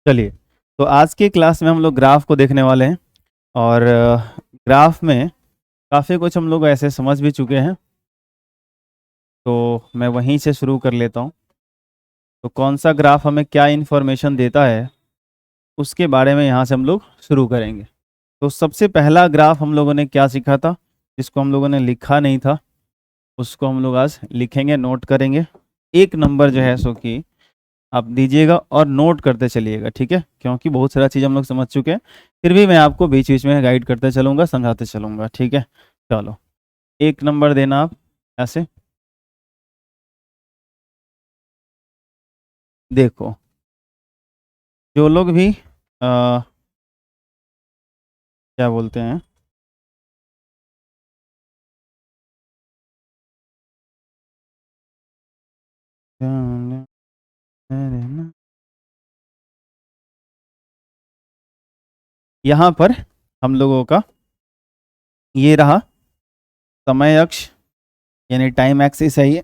चलिए, तो आज के क्लास में हम लोग ग्राफ को देखने वाले हैं और ग्राफ में काफ़ी कुछ हम लोग ऐसे समझ भी चुके हैं, तो मैं वहीं से शुरू कर लेता हूँ। तो कौन सा ग्राफ हमें क्या इन्फॉर्मेशन देता है उसके बारे में यहाँ से हम लोग शुरू करेंगे। तो सबसे पहला ग्राफ हम लोगों ने क्या सीखा था, जिसको हम लोगों ने लिखा नहीं था उसको हम लोग आज लिखेंगे, नोट करेंगे। एक नंबर जो है सो कि आप दीजिएगा और नोट करते चलिएगा, ठीक है, क्योंकि बहुत सारा चीज़ हम लोग समझ चुके हैं, फिर भी मैं आपको बीच बीच में गाइड करते चलूँगा, समझाते चलूँगा, ठीक है। चलो, एक नंबर देना आप ऐसे। देखो, जो लोग भी क्या बोलते हैं, यहाँ पर हम लोगों का ये रहा समय अक्ष, यानी टाइम एक्सिस है ये।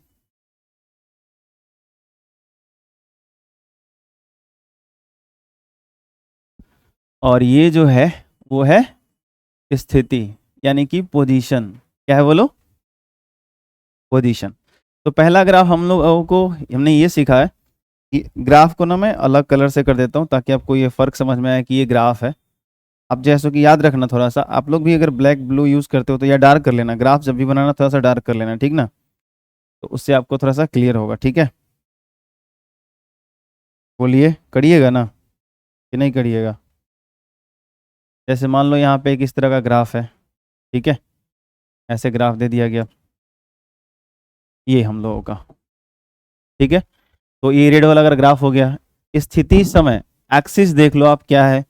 और ये जो है वो है स्थिति, यानी कि पोजीशन। क्या है बोलो? पोजीशन। तो पहला ग्राफ हम लोगों को हमने ये सीखा है कि ग्राफ को ना मैं अलग कलर से कर देता हूँ ताकि आपको ये फ़र्क समझ में आए कि ये ग्राफ है। अब जैसे कि याद रखना, थोड़ा सा आप लोग भी अगर ब्लैक ब्लू यूज़ करते हो तो या डार्क कर लेना, ग्राफ जब भी बनाना थोड़ा सा डार्क कर लेना, ठीक ना, तो उससे आपको थोड़ा सा क्लियर होगा, ठीक है। बोलिए, करिएगा ना कि नहीं करिएगा? जैसे मान लो यहाँ पे एक इस तरह का ग्राफ है, ठीक है, ऐसे ग्राफ दे दिया गया ये हम लोगों का, ठीक है। तो ये रेड वाला अगर ग्राफ हो गया, स्थिति समय एक्सिस देख लो आप क्या है,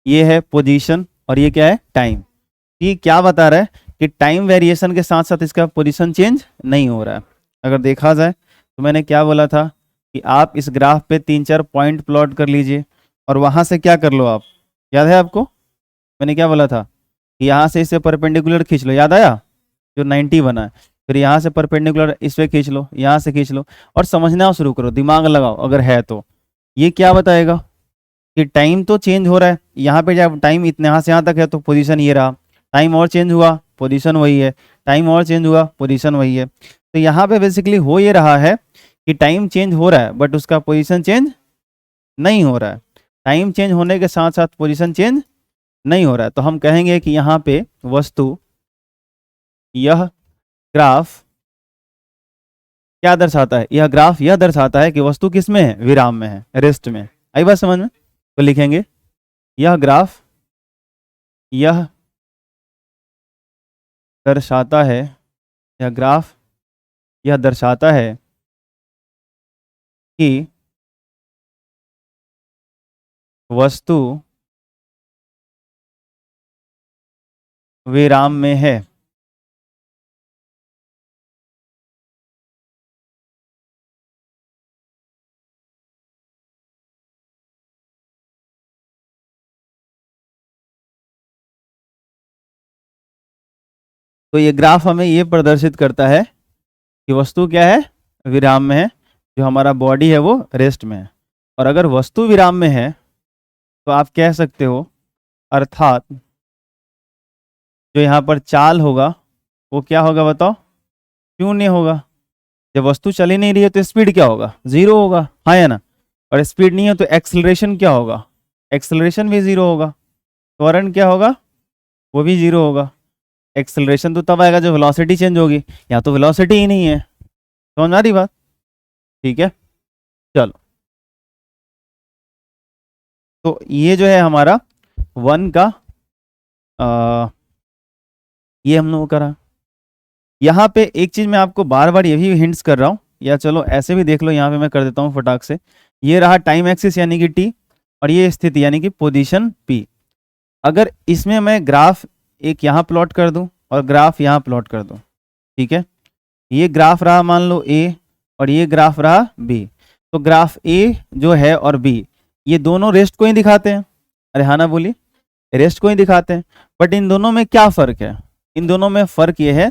ये है पोजीशन और ये क्या है टाइम। ये क्या बता रहा है कि टाइम वेरिएशन के साथ साथ इसका पोजीशन चेंज नहीं हो रहा है। अगर देखा जाए तो मैंने क्या बोला था कि आप इस ग्राफ पे 3-4 पॉइंट प्लॉट कर लीजिए और वहां से क्या कर लो आप, याद है आपको मैंने क्या बोला था कि यहाँ से इसे परपेंडिकुलर खींच लो, याद आया जो 90 बना है, फिर यहाँ से परपेंडिकुलर इस पे खींच लो, यहाँ से खींच लो और समझना शुरू करो, दिमाग लगाओ अगर है तो। ये क्या बताएगा कि टाइम तो चेंज हो रहा है, यहाँ पे जब टाइम इतने यहाँ से यहाँ तक है तो पोजीशन ये रहा, टाइम और चेंज हुआ पोजीशन वही है, टाइम और चेंज हुआ पोजीशन वही है। तो यहाँ पे बेसिकली हो ये रहा है कि टाइम चेंज हो रहा है बट उसका पोजीशन चेंज नहीं हो रहा है। टाइम चेंज होने के साथ साथ पोजीशन चेंज नहीं हो रहा है, तो हम कहेंगे कि यहाँ पे वस्तु, यह ग्राफ क्या दर्शाता है, यह ग्राफ यह दर्शाता है कि वस्तु किस में है, विराम में है, रेस्ट में। आई बात समझ में? तो लिखेंगे यह ग्राफ यह दर्शाता है, यह ग्राफ यह दर्शाता है कि वस्तु विराम में है। तो ये ग्राफ हमें ये प्रदर्शित करता है कि वस्तु क्या है, विराम में है, जो हमारा बॉडी है वो रेस्ट में है। और अगर वस्तु विराम में है तो आप कह सकते हो, अर्थात जो यहाँ पर चाल होगा वो क्या होगा बताओ, शून्य होगा। जब वस्तु चल ही नहीं रही है तो स्पीड क्या होगा, जीरो होगा, हाँ या ना। और स्पीड नहीं है तो एक्सेलरेशन क्या होगा, एक्सेलरेशन भी जीरो होगा। त्वरण क्या होगा, वो भी जीरो होगा। एक्सेलरेशन तो तब आएगा जब वेलोसिटी चेंज होगी, यहाँ तो वेलोसिटी ही नहीं है। समझ आ रही बात? ठीक है, चलो। तो ये जो है हमारा वन का ये हम लोग करा। यहाँ पे एक चीज मैं आपको बार बार ये भी हिंट्स कर रहा हूँ, या चलो ऐसे भी देख लो, यहाँ पे मैं कर देता हूँ फटाक से। ये रहा टाइम एक्सिस यानी कि टी, और ये स्थिति यानी कि पोजीशन पी। अगर इसमें मैं ग्राफ एक यहाँ प्लॉट कर दूं और ग्राफ यहाँ प्लॉट कर दूं, ठीक है, ये ग्राफ रहा मान लो ए और ये ग्राफ रहा बी। तो ग्राफ ए जो है और बी, ये दोनों रेस्ट को ही दिखाते हैं। अरे हाँ ना, बोलिए, रेस्ट को ही दिखाते हैं। बट इन दोनों में क्या फ़र्क है? इन दोनों में फ़र्क ये है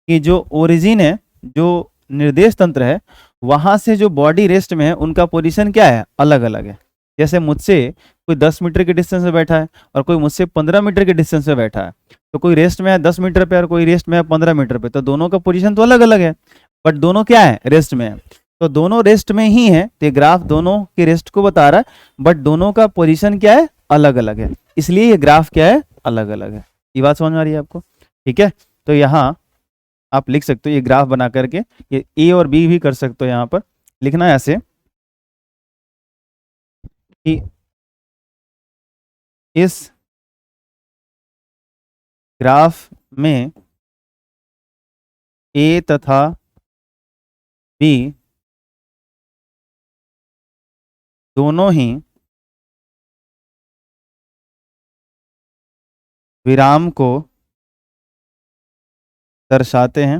कि जो ओरिजिन है, जो निर्देश तंत्र है, वहां से जो बॉडी रेस्ट में है उनका पोजीशन क्या है, अलग अलग है। जैसे मुझसे कोई 10 मीटर के डिस्टेंस में बैठा है और कोई मुझसे 15 मीटर के डिस्टेंस में बैठा है, तो कोई रेस्ट में है 10 मीटर पे और कोई रेस्ट में है 15 मीटर पे, तो दोनों का पोजीशन तो अलग अलग है, बट दोनों क्या है, रेस्ट में है। तो दोनों रेस्ट में ही है, तो ये ग्राफ दोनों के रेस्ट को बता रहा है, बट दोनों का पोजीशन क्या है, अलग अलग है, इसलिए ये ग्राफ क्या है, अलग अलग है। ये बात समझ में आ रही है आपको? ठीक है, तो यहाँ आप लिख सकते हो ये ग्राफ बना करके, ये ए और बी भी कर सकते हो। यहाँ पर लिखना है ऐसे कि इस ग्राफ में ए तथा बी दोनों ही विराम को दर्शाते हैं।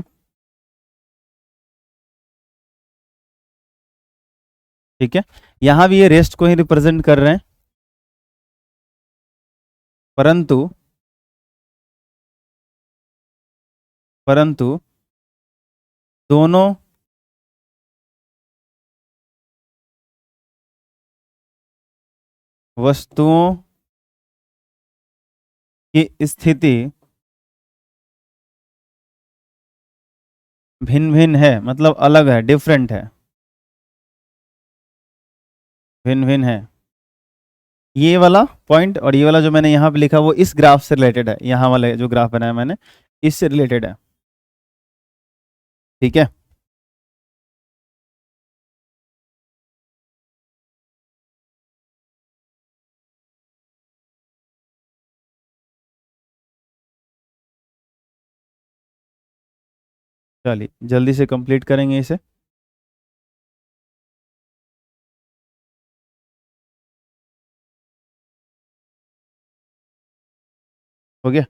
ठीक है, यहां भी ये रेस्ट को ही रिप्रेजेंट कर रहे हैं, परंतु परंतु दोनों वस्तुओं की स्थिति भिन्न भिन्न है, मतलब अलग है, डिफरेंट है, भिन्न भिन्न है। ये वाला पॉइंट और ये वाला जो मैंने यहाँ पे लिखा वो इस ग्राफ से रिलेटेड है, यहाँ वाले जो ग्राफ बनाया मैंने इससे रिलेटेड है। ठीक है, चलिए जल्दी से कंप्लीट करेंगे इसे। हो गया?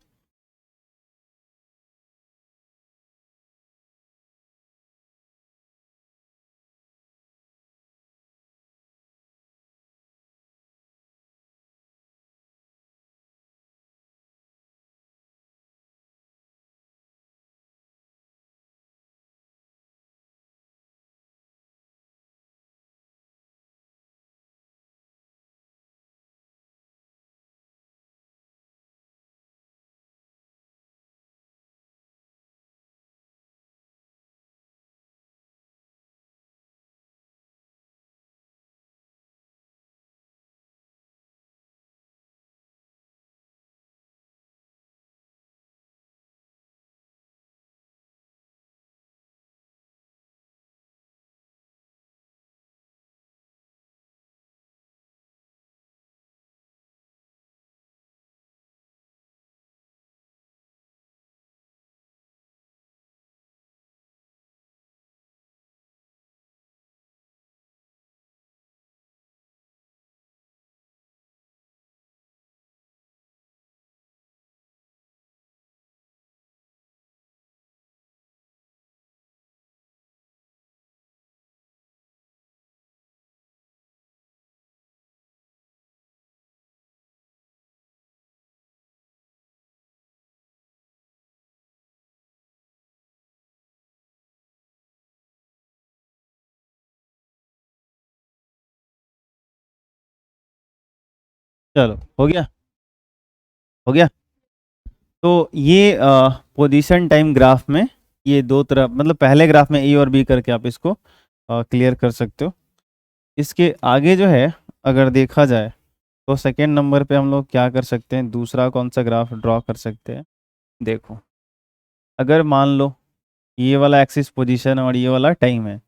चलो हो गया, हो गया। तो ये पोजीशन टाइम ग्राफ में ये दो तरफ, मतलब पहले ग्राफ में ए और बी करके आप इसको क्लियर कर सकते हो। इसके आगे जो है अगर देखा जाए तो सेकेंड नंबर पे हम लोग क्या कर सकते हैं, दूसरा कौन सा ग्राफ ड्रॉ कर सकते हैं। देखो, अगर मान लो ये वाला एक्सिस पोजीशन और ये वाला टाइम है,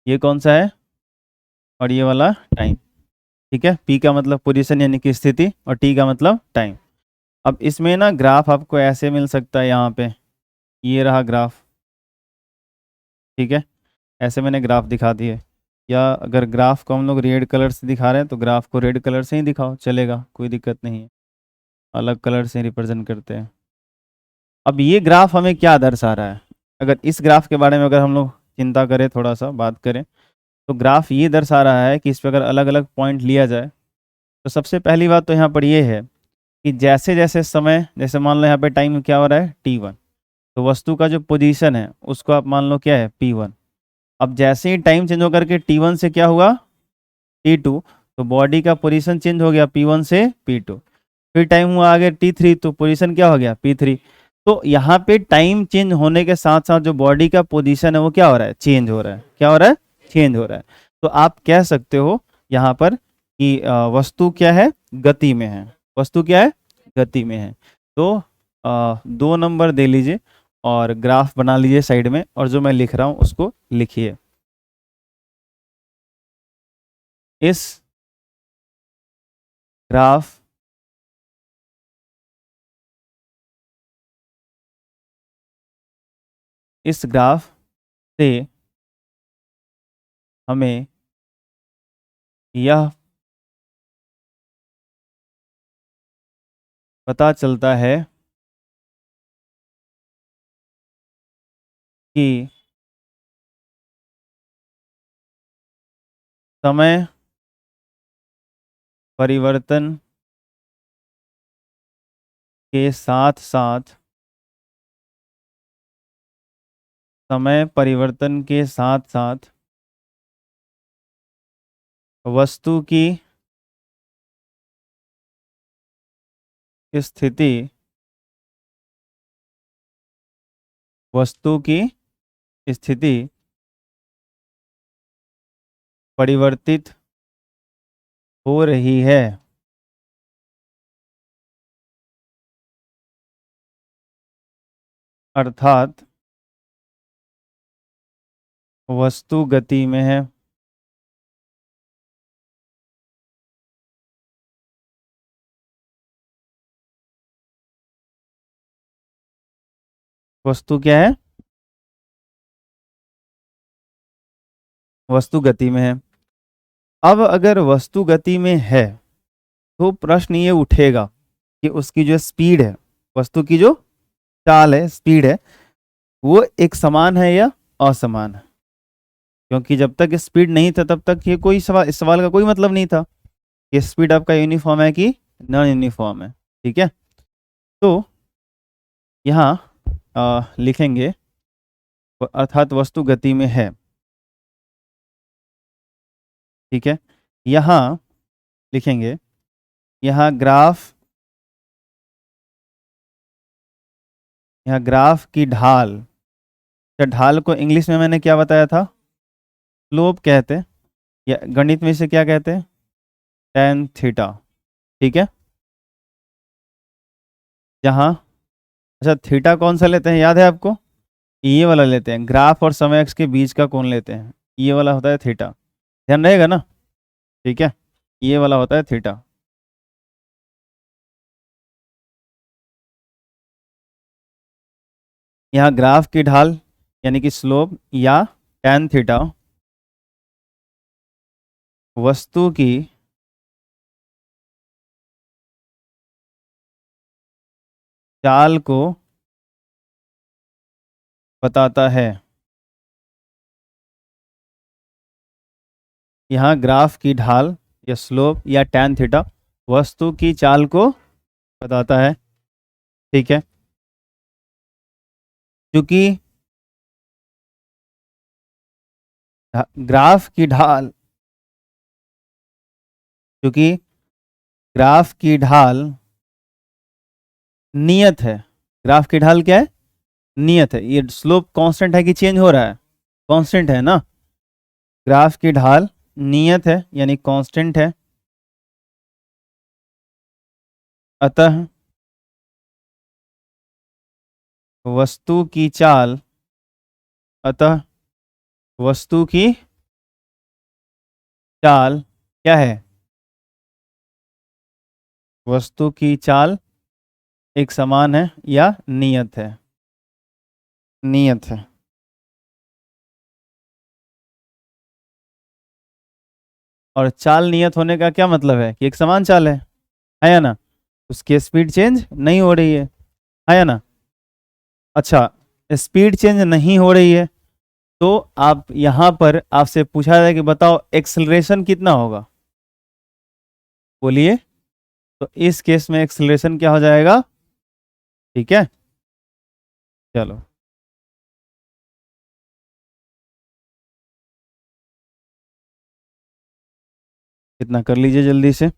ये कौन सा है, और ये वाला टाइम। ठीक है, पी का मतलब पोजीशन यानी कि स्थिति और टी का मतलब टाइम। अब इसमें ना ग्राफ आपको ऐसे मिल सकता है, यहाँ पे ये रहा ग्राफ। ठीक है, ऐसे मैंने ग्राफ दिखा दिए, या अगर ग्राफ को हम लोग रेड कलर से दिखा रहे हैं तो ग्राफ को रेड कलर से ही दिखाओ, चलेगा, कोई दिक्कत नहीं है, अलग कलर से रिप्रेजेंट करते हैं। अब ये ग्राफ हमें क्या दर्शा रहा है, अगर इस ग्राफ के बारे में अगर हम लोग चिंता करें, थोड़ा सा बात करें, तो ग्राफ ये दर्शा रहा है कि इस पर अगर अलग अलग पॉइंट लिया जाए तो सबसे पहली बात तो यहाँ पर ये है कि जैसे जैसे समय, जैसे मान लो यहाँ पे टाइम क्या हो रहा है, T1, तो वस्तु का जो पोजीशन है उसको आप मान लो क्या है, P1। अब जैसे ही टाइम चेंज होकर के T1 से क्या हुआ T2, तो बॉडी का पोजीशन चेंज हो गया P1 से P2। फिर टाइम हुआ आगे T3, तो पोजीशन क्या हो गया P3। तो यहाँ पे टाइम चेंज होने के साथ साथ जो बॉडी का पोजीशन है वो क्या हो रहा है, चेंज हो रहा है। क्या हो रहा है, चेंज हो रहा है। तो आप कह सकते हो यहाँ पर कि वस्तु क्या है, गति में है। वस्तु क्या है, गति में है। तो 2 नंबर दे लीजिए और ग्राफ बना लीजिए साइड में, और जो मैं लिख रहा हूं उसको लिखिए। इस ग्राफ से हमें यह पता चलता है कि समय परिवर्तन के साथ साथ वस्तु की स्थिति परिवर्तित हो रही है। अर्थात वस्तु गति में है। वस्तु क्या है, वस्तु गति में है। अब अगर वस्तु गति में है तो प्रश्न ये उठेगा कि उसकी जो स्पीड है, वस्तु की जो चाल है, स्पीड है, वो एक समान है या असमान है। क्योंकि जब तक स्पीड नहीं था तब तक ये कोई सवाल, इस सवाल का कोई मतलब नहीं था कि स्पीड आपका यूनिफॉर्म है कि नॉन यूनिफॉर्म है। ठीक है, तो यहाँ लिखेंगे अर्थात वस्तु गति में है। ठीक है, यहाँ लिखेंगे, यहाँ ग्राफ की ढाल, या ढाल को इंग्लिश में मैंने क्या बताया था, स्लोप कहते हैं, या गणित में इसे क्या कहते हैं, tan थीटा। ठीक है, जहाँ, अच्छा थीटा कौन सा लेते हैं याद है आपको, ये वाला लेते हैं, ग्राफ और समय अक्ष के बीच का कोण लेते हैं, ये वाला होता है थीटा। ध्यान रहेगा ना। ठीक है, ये वाला होता है थीटा। यहाँ ग्राफ की ढाल यानी कि स्लोप या tan थीटा वस्तु की चाल को बताता है। यहाँ ग्राफ की ढाल या स्लोप या tan थीटा वस्तु की चाल को बताता है। ठीक है, क्योंकि ग्राफ की ढाल क्योंकि ग्राफ की ढाल नियत है। ग्राफ की ढाल क्या है, नियत है। ये स्लोप कांस्टेंट है कि चेंज हो रहा है, कांस्टेंट है ना। ग्राफ की ढाल नियत है यानी कांस्टेंट है। अतः वस्तु की चाल अतः वस्तु की चाल क्या है, वस्तु की चाल एक समान है या नियत है, नियत है। और चाल नियत होने का क्या मतलब है कि एक समान चाल है या ना, उसकी स्पीड चेंज नहीं हो रही है या ना। अच्छा, स्पीड चेंज नहीं हो रही है तो आप यहाँ पर आपसे पूछा जाए कि बताओ एक्सेलरेशन कितना होगा, बोलिए। तो इस केस में एक्सेलरेशन क्या हो जाएगा। ठीक है, चलो। इतना कर लीजिए जल्दी से।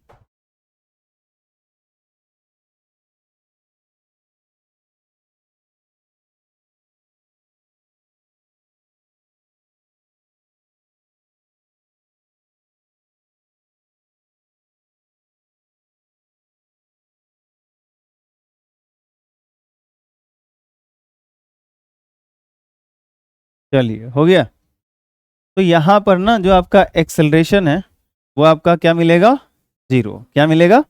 चलिए हो गया। तो यहाँ पर ना जो आपका एक्सेलरेशन है वो आपका क्या मिलेगा, जीरो। क्या मिलेगा,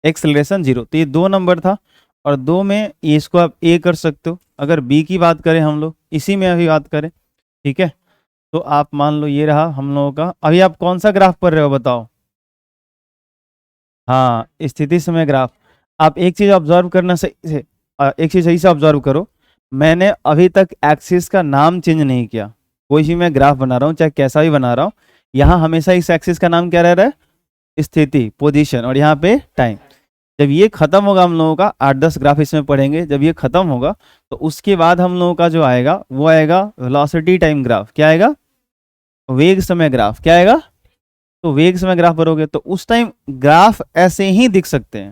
एक्सेलरेशन जीरो। तो ये 2 नंबर था, और 2 में ये इसको आप ए कर सकते हो। अगर बी की बात करें हम लोग, इसी में अभी बात करें, ठीक है, तो आप मान लो ये रहा हम लोगों का। अभी आप कौन सा ग्राफ पढ़ रहे हो बताओ। हाँ, स्थिति समय ग्राफ। आप एक चीज ऑब्जर्व करना सही से, एक चीज सही से ऑब्जर्व करो। मैंने अभी तक एक्सिस का नाम चेंज नहीं किया। कोई भी मैं ग्राफ बना रहा हूँ, चाहे कैसा भी बना रहा हूँ, यहाँ हमेशा इस एक्सिस का नाम क्या रह रहा है, स्थिति, पोजीशन, और यहाँ पे टाइम। जब ये खत्म होगा हम लोगों का, 8-10 ग्राफ इसमें पढ़ेंगे, जब ये खत्म होगा तो उसके बाद हम लोगों का जो आएगा वो आएगा वेलोसिटी टाइम ग्राफ। क्या आएगा, वेग समय ग्राफ। क्या आएगा, तो वेग समय ग्राफ भरोगे तो उस टाइम ग्राफ ऐसे ही दिख सकते हैं,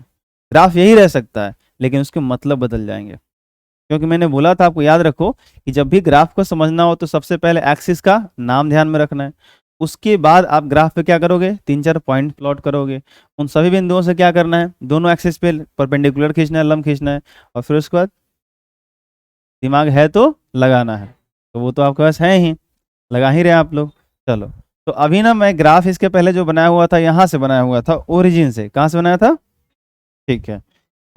ग्राफ यही रह सकता है, लेकिन उसके मतलब बदल जाएंगे। क्योंकि मैंने बोला था आपको, याद रखो कि जब भी ग्राफ को समझना हो तो सबसे पहले एक्सिस का नाम ध्यान में रखना है। उसके बाद आप ग्राफ पे क्या करोगे, 3-4 पॉइंट प्लॉट करोगे। उन सभी बिंदुओं से क्या करना है, दोनों एक्सिस पे परपेंडिकुलर खींचना है, लंब खींचना है, और फिर उसके बाद दिमाग है तो लगाना है। तो वो तो आपके पास है ही, लगा ही रहे आप लोग। चलो, तो अभी ना मैं ग्राफ इसके पहले जो बनाया हुआ था, यहाँ से बनाया हुआ था, ओरिजिन से। कहाँ से बनाया था, ठीक है।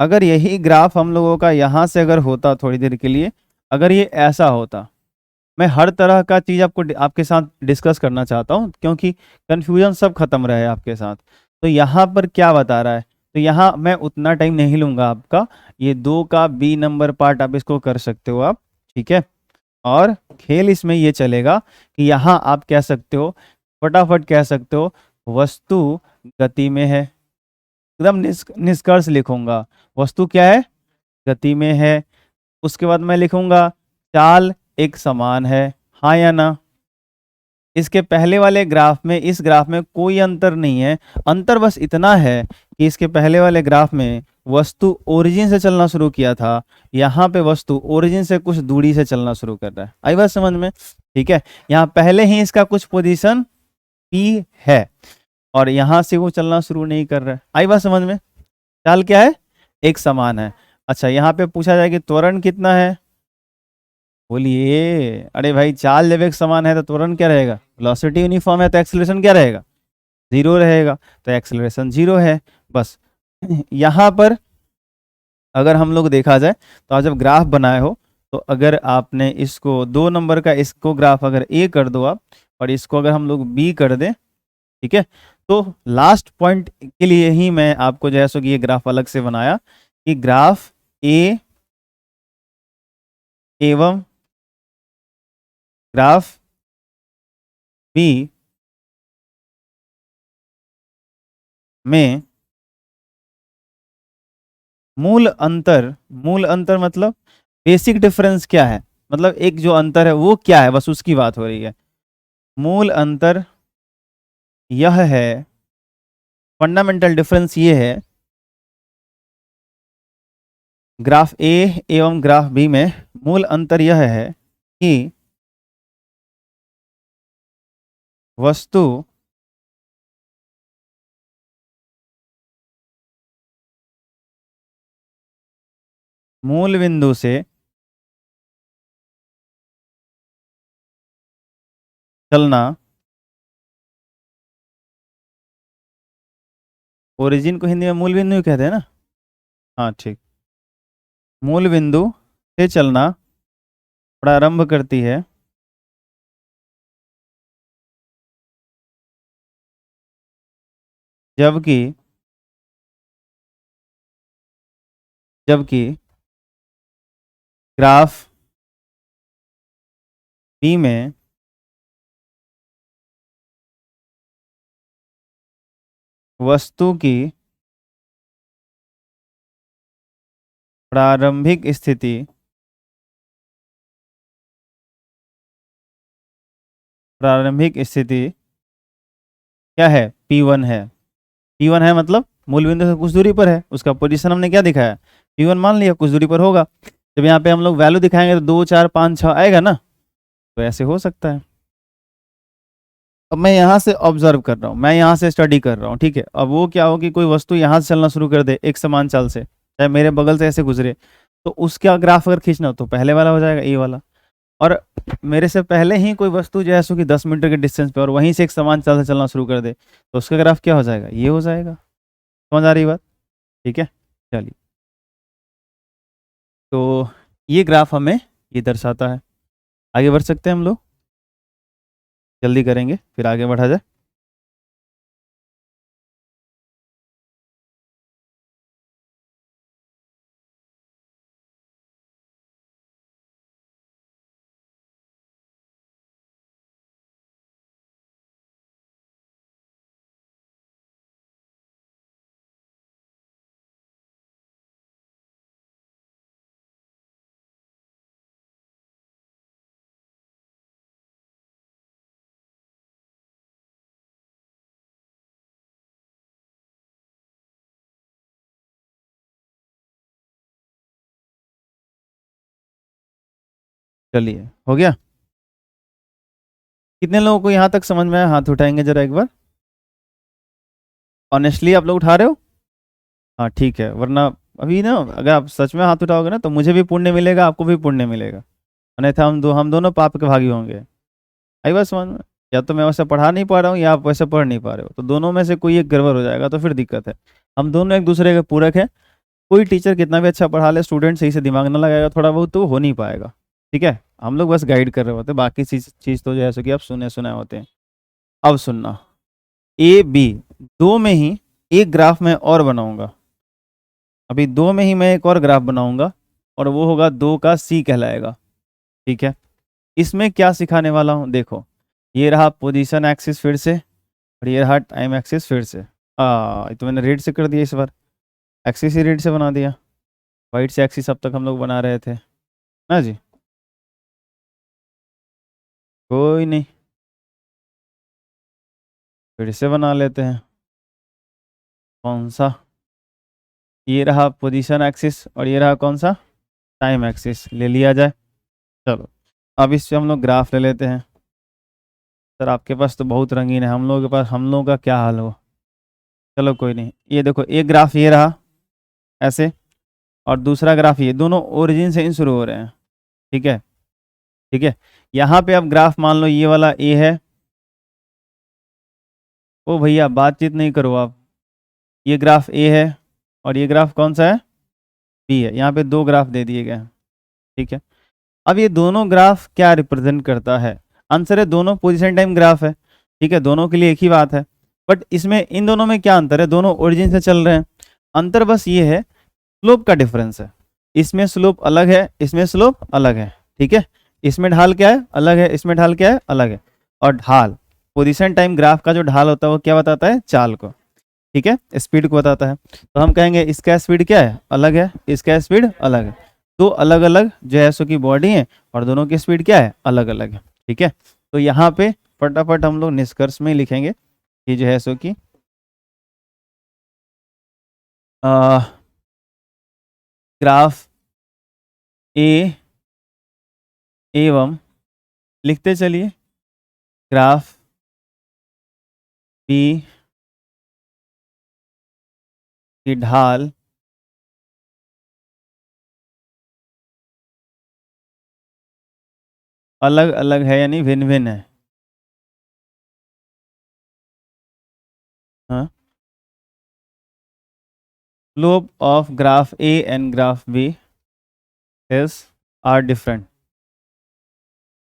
अगर यही ग्राफ हम लोगों का यहाँ से अगर होता थोड़ी देर के लिए, अगर ये ऐसा होता, मैं हर तरह का चीज़ आपको आपके साथ डिस्कस करना चाहता हूँ, क्योंकि कन्फ्यूजन सब खत्म रहे आपके साथ। तो यहाँ पर क्या बता रहा है, तो यहाँ मैं उतना टाइम नहीं लूँगा आपका। ये 2 का बी नंबर पार्ट आप इसको कर सकते हो आप, ठीक है। और खेल इसमें ये चलेगा कि यहाँ आप कह सकते हो, फटाफट कह सकते हो, वस्तु गति में है। एकदम निष्कर्ष लिखूंगा, वस्तु क्या है, गति में है। उसके बाद मैं लिखूंगा चाल एक समान है, हाँ या ना। इसके पहले वाले ग्राफ में, इस ग्राफ में कोई अंतर नहीं है। अंतर बस इतना है कि इसके पहले वाले ग्राफ में वस्तु ओरिजिन से चलना शुरू किया था, यहाँ पे वस्तु ओरिजिन से कुछ दूरी से चलना शुरू कर रहा है। आई बात समझ में, ठीक है। यहाँ पहले ही इसका कुछ पोजीशन P है, और यहाँ से वो चलना शुरू नहीं कर रहा है। आई बात समझ में, चाल क्या है, एक समान है। अच्छा, यहाँ पे पूछा जाए कि त्वरण कितना है, बोलिए। अरे भाई, चाल जब एक समान है तो त्वरण क्या रहेगा, वेलोसिटी यूनिफॉर्म है तो एक्सेलरेशन क्या रहेगा, जीरो रहेगा। तो एक्सेलरेशन जीरो है, बस। यहाँ पर अगर हम लोग देखा जाए तो आप जब ग्राफ बनाए हो, तो अगर आपने इसको 2 नंबर का, इसको ग्राफ अगर ए कर दो आप, और इसको अगर हम लोग बी कर दें, ठीक है। तो लास्ट पॉइंट के लिए ही मैं आपको जो है सो कि ये ग्राफ अलग से बनाया, कि ग्राफ ए एवं ग्राफ बी में मूल अंतर मतलब बेसिक डिफरेंस क्या है, मतलब एक जो अंतर है वो क्या है, बस उसकी बात हो रही है। मूल अंतर यह है, फंडामेंटल डिफरेंस ये है, ग्राफ ए एवं ग्राफ बी में मूल अंतर यह है कि वस्तु मूल बिंदु से चलना, ओरिजिन को हिंदी में मूल बिंदु ही कहते हैं ना, हाँ ठीक, मूल बिंदु से चलना प्रारंभ करती है, जबकि जबकि ग्राफ बी में वस्तु की प्रारंभिक स्थिति क्या है, P1 है। P1 है मतलब मूल बिंदु से कुछ दूरी पर है, उसका पोजीशन हमने क्या दिखाया, P1 मान लिया, कुछ दूरी पर होगा। जब यहाँ पे हम लोग वैल्यू दिखाएंगे तो 2 4 5 6 आएगा ना, तो ऐसे हो सकता है। अब मैं यहाँ से ऑब्जर्व कर रहा हूँ, मैं यहाँ से स्टडी कर रहा हूँ, ठीक है। अब वो क्या हो कि कोई वस्तु यहाँ से चलना शुरू कर दे एक समान चाल से, चाहे मेरे बगल से ऐसे गुजरे, तो उसका ग्राफ अगर खींचना हो तो पहले वाला हो जाएगा, ए वाला। और मेरे से पहले ही कोई वस्तु जो है सो कि 10 मीटर के डिस्टेंस पे और वहीं से एक समान चाल से चलना शुरू कर दे, तो उसका ग्राफ क्या हो जाएगा, ये हो जाएगा। समझ आ रही बात, ठीक है। चलिए, तो ये ग्राफ हमें ये दर्शाता है। आगे बढ़ सकते हैं हम लोग, जल्दी करेंगे फिर आगे बढ़ा जाए। चलिए, हो गया। कितने लोगों को यहाँ तक समझ में आया, हाथ उठाएंगे जरा एक बार। ऑनेस्टली आप लोग उठा रहे हो? हाँ ठीक है, वरना अभी ना अगर आप सच में हाथ उठाओगे ना तो मुझे भी पुण्य मिलेगा, आपको भी पुण्य मिलेगा, अन्यथा हम दोनों पाप के भागी होंगे। आई बात समझ में? या तो मैं वैसे पढ़ा नहीं पा रहा हूँ या आप वैसे पढ़ नहीं पा रहे हो, तो दोनों में से कोई एक गड़बड़ हो जाएगा तो फिर दिक्कत है। हम दोनों एक दूसरे के पूरक है। कोई टीचर कितना भी अच्छा पढ़ा ले, स्टूडेंट सही से दिमाग ना लगाएगा थोड़ा बहुत तो हो नहीं पाएगा, ठीक है। हम लोग बस गाइड कर रहे होते हैं, बाकी चीज़ तो जैसे कि आप सुने सुने होते हैं। अब सुनना, ए बी दो में ही एक ग्राफ मैं और बनाऊंगा। अभी दो में ही मैं एक और ग्राफ बनाऊंगा और वो होगा 2 का सी कहलाएगा, ठीक है। इसमें क्या सिखाने वाला हूँ देखो, ये रहा पोजीशन एक्सिस फिर से, और ये रहा टाइम एक्सिस फिर से। ये तो मैंने रेड से कर दिया इस बार, एक्सिस ही रेड से बना दिया, वाइट से एक्सिस अब तक हम लोग बना रहे थे ना जी। कोई नहीं, फिर से बना लेते हैं। कौन सा, ये रहा पोजीशन एक्सिस और ये रहा कौन सा, टाइम एक्सिस, ले लिया जाए। चलो, अब इससे हम लोग ग्राफ ले लेते हैं। सर आपके पास तो बहुत रंगीन है, हम लोगों के पास हम लोगों का क्या हाल हो। चलो कोई नहीं, ये देखो एक ग्राफ ये रहा ऐसे, और दूसरा ग्राफ ये, दोनों ओरिजिन से इन शुरू हो रहे हैं, ठीक है। ठीक है, यहाँ पे अब ग्राफ मान लो ये वाला ए है। ओ भैया बातचीत नहीं करो आप, ये ग्राफ ए है और ये ग्राफ कौन सा है, बी है। यहाँ पे दो ग्राफ दे दिए गए हैं, ठीक है। अब ये दोनों ग्राफ क्या रिप्रेजेंट करता है, आंसर है दोनों पोजीशन टाइम ग्राफ है, ठीक है। दोनों के लिए एक ही बात है, बट इसमें इन दोनों में क्या अंतर है, दोनों ओरिजिन से चल रहे हैं। अंतर बस ये है, स्लोप का डिफरेंस है। इसमें स्लोप अलग है, इसमें स्लोप अलग है, ठीक है। इसमें ढाल क्या है, अलग है, इसमें ढाल क्या है, अलग है। और ढाल, पोजीशन टाइम ग्राफ का जो ढाल होता है वो क्या बताता है, चाल को, ठीक है, स्पीड को बताता है। तो हम कहेंगे इसका स्पीड क्या है, अलग है, इसका स्पीड अलग है। दो अलग अलग जो है सो की बॉडी है और दोनों की स्पीड क्या है, अलग अलग है, ठीक है। तो यहाँ पे फटाफट हम लोग निष्कर्ष में ही लिखेंगे कि जो है सो की ग्राफ ए एवं, लिखते चलिए, ग्राफ बी की ढाल अलग अलग है, यानी भिन्न भिन्न है। हाँ, slope of graph A and graph B is are different.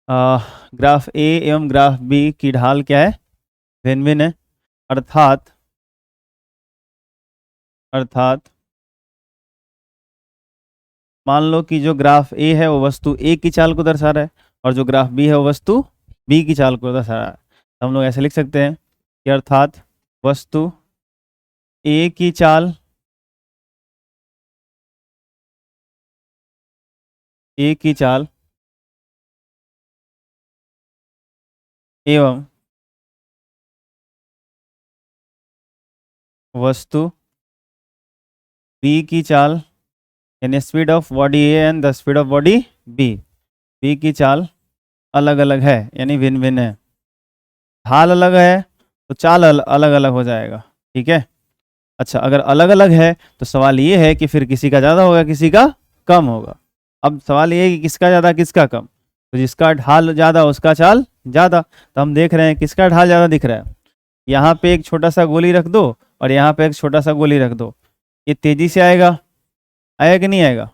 Graph A एवं ग्राफ बी की ढाल क्या है, भिन्न भिन्न है। अर्थात अर्थात मान लो कि जो ग्राफ ए है वो वस्तु ए की चाल को दर्शा रहा है और जो ग्राफ बी है वो वस्तु बी की चाल को दर्शा रहा है। तो हम लोग ऐसे लिख सकते हैं कि अर्थात वस्तु ए की चाल, ए की चाल एवं वस्तु बी की चाल यानी speed of body A and the speed of body B, B की चाल अलग अलग है यानी भिन्न भिन्न है। ढाल अलग है तो चाल अलग अलग हो जाएगा, ठीक है। अच्छा, अगर अलग अलग है तो सवाल ये है कि फिर किसी का ज़्यादा होगा किसी का कम होगा। अब सवाल ये है कि किसका ज़्यादा किसका कम, तो जिसका ढाल ज़्यादा उसका चाल ज़्यादा। तो हम देख रहे हैं किसका ढाल ज़्यादा दिख रहा है। यहाँ पे एक छोटा सा गोली रख दो और यहाँ पे एक छोटा सा गोली रख दो, ये तेज़ी से आएगा, आएगा कि नहीं आएगा।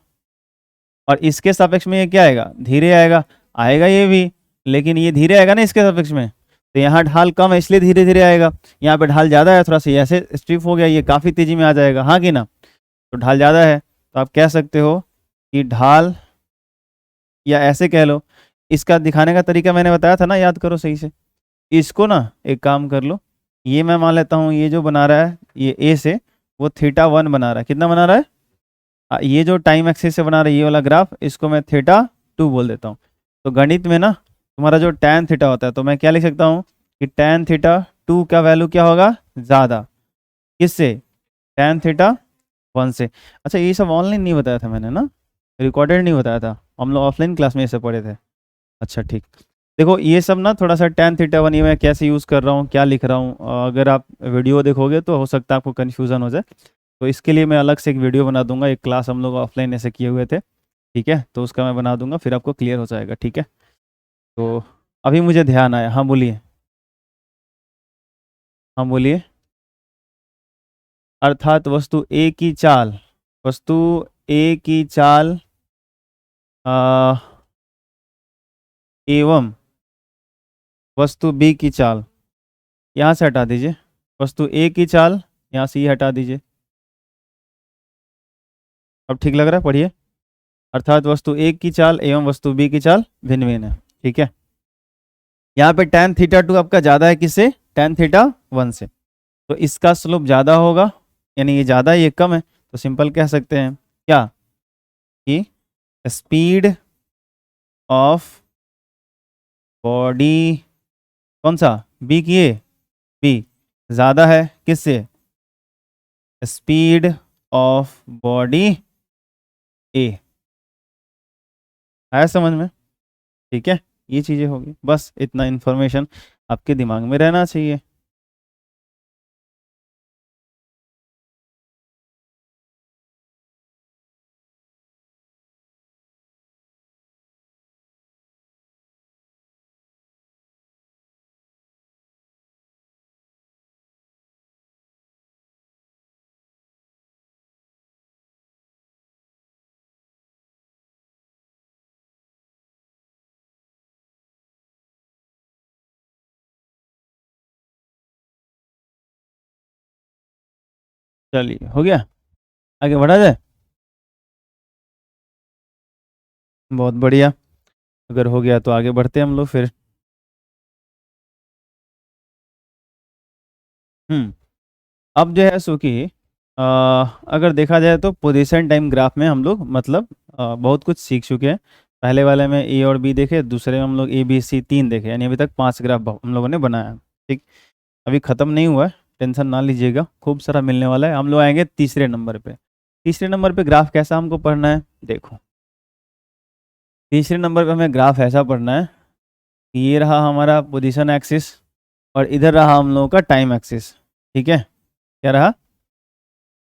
और इसके सापेक्ष में ये क्या आएगा, धीरे आएगा, आएगा ये भी, लेकिन ये धीरे आएगा ना इसके सापेक्ष में। तो यहाँ ढाल कम है इसलिए धीरे धीरे आएगा, यहाँ पे ढाल ज़्यादा है थोड़ा सा ऐसे स्टिफ हो गया, ये काफ़ी तेज़ी में आ जाएगा, हाँ कि ना। तो ढाल ज़्यादा है तो आप कह सकते हो कि ढाल, या ऐसे कह लो, इसका दिखाने का तरीका मैंने बताया था ना, याद करो सही से। इसको ना एक काम कर लो, ये मैं मान लेता हूँ ये जो बना रहा है ये ए से वो θ1 बना रहा है, कितना बना रहा है, ये जो टाइम एक्सिस से बना रहा है ये वाला ग्राफ, इसको मैं θ2 बोल देता हूँ। तो गणित में ना तुम्हारा जो tan थीटा होता है तो मैं क्या लिख सकता हूँ कि tan θ2 का वैल्यू क्या होगा, ज़्यादा, किससे, tan θ1 से। अच्छा, ये सब ऑनलाइन नहीं बताया था मैंने ना, रिकॉर्डेड नहीं बताया था, हम लोग ऑफलाइन क्लास में ये सब पढ़े थे। अच्छा ठीक, देखो ये सब ना थोड़ा सा tan θ1 ये मैं कैसे यूज़ कर रहा हूँ क्या लिख रहा हूँ, अगर आप वीडियो देखोगे तो हो सकता है आपको कन्फ्यूज़न हो जाए। तो इसके लिए मैं अलग से एक वीडियो बना दूंगा, एक क्लास हम लोग ऑफलाइन ऐसे किए हुए थे, ठीक है, तो उसका मैं बना दूंगा फिर आपको क्लियर हो जाएगा, ठीक है। तो अभी मुझे ध्यान आया, हाँ बोलिए, हाँ बोलिए। अर्थात वस्तु ए की चाल, वस्तु ए की चाल एवं वस्तु बी की चाल, यहाँ से हटा दीजिए, वस्तु ए की चाल यहाँ से ये हटा दीजिए। अब ठीक लग रहा है, पढ़िए। अर्थात वस्तु ए की चाल एवं वस्तु बी की चाल भिन्न भिन्न है, ठीक है। यहाँ पे tan θ2 आपका ज़्यादा है किससे, tan θ1 से, तो इसका स्लोप ज़्यादा होगा, यानी ये ज़्यादा ये कम है, तो सिंपल कह सकते हैं क्या कि स्पीड ऑफ बॉडी कौन सा, बी की ए, बी ज़्यादा है किससे, स्पीड ऑफ बॉडी ए। आया समझ में, ठीक है। ये चीज़ें होगी, बस इतना इन्फॉर्मेशन आपके दिमाग में रहना चाहिए। चलिए हो गया, आगे बढ़ा जाए। बहुत बढ़िया, अगर हो गया तो आगे बढ़ते हैं हम लोग फिर। अब जो है सो कि अगर देखा जाए तो पोजीशन टाइम ग्राफ में हम लोग मतलब बहुत कुछ सीख चुके हैं। पहले वाले में ए और बी देखे, दूसरे में हम लोग ए बी सी 3 देखे, यानी अभी तक 5 ग्राफ हम लोगों ने बनाया, ठीक। अभी ख़त्म नहीं हुआ है, टेंशन ना लीजिएगा, खूब सारा मिलने वाला है। हम लोग आएंगे तीसरे नंबर पे। तीसरे नंबर पे ग्राफ कैसा हमको पढ़ना है, देखो तीसरे नंबर पे हमें ग्राफ ऐसा पढ़ना है कि ये रहा हमारा पोजीशन एक्सिस और इधर रहा हम लोगों का टाइम एक्सिस, ठीक है। क्या रहा,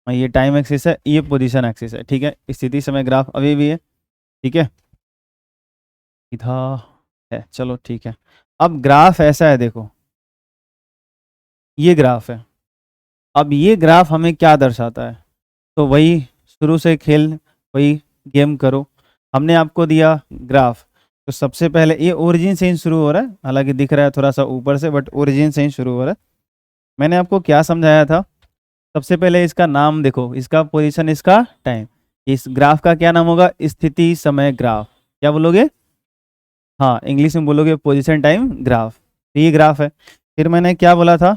ये टाइम एक्सिस है, ये पोजीशन एक्सिस है, ठीक है। स्थिति समय ग्राफ अभी भी है, ठीक है, इधर है, चलो ठीक है। अब ग्राफ ऐसा है, देखो ये ग्राफ है। अब ये ग्राफ हमें क्या दर्शाता है, तो वही शुरू से खेल, वही गेम करो। हमने आपको दिया ग्राफ, तो सबसे पहले ये ओरिजिन से ही शुरू हो रहा है, हालांकि दिख रहा है थोड़ा सा ऊपर से, बट ओरिजिन से ही शुरू हो रहा है। मैंने आपको क्या समझाया था, सबसे पहले इसका नाम देखो, इसका पोजीशन, इसका टाइम, इस ग्राफ का क्या नाम होगा, स्थिति समय ग्राफ। क्या बोलोगे, हाँ इंग्लिश में बोलोगे पोजीशन टाइम ग्राफ। तो ये ग्राफ है। फिर मैंने क्या बोला था,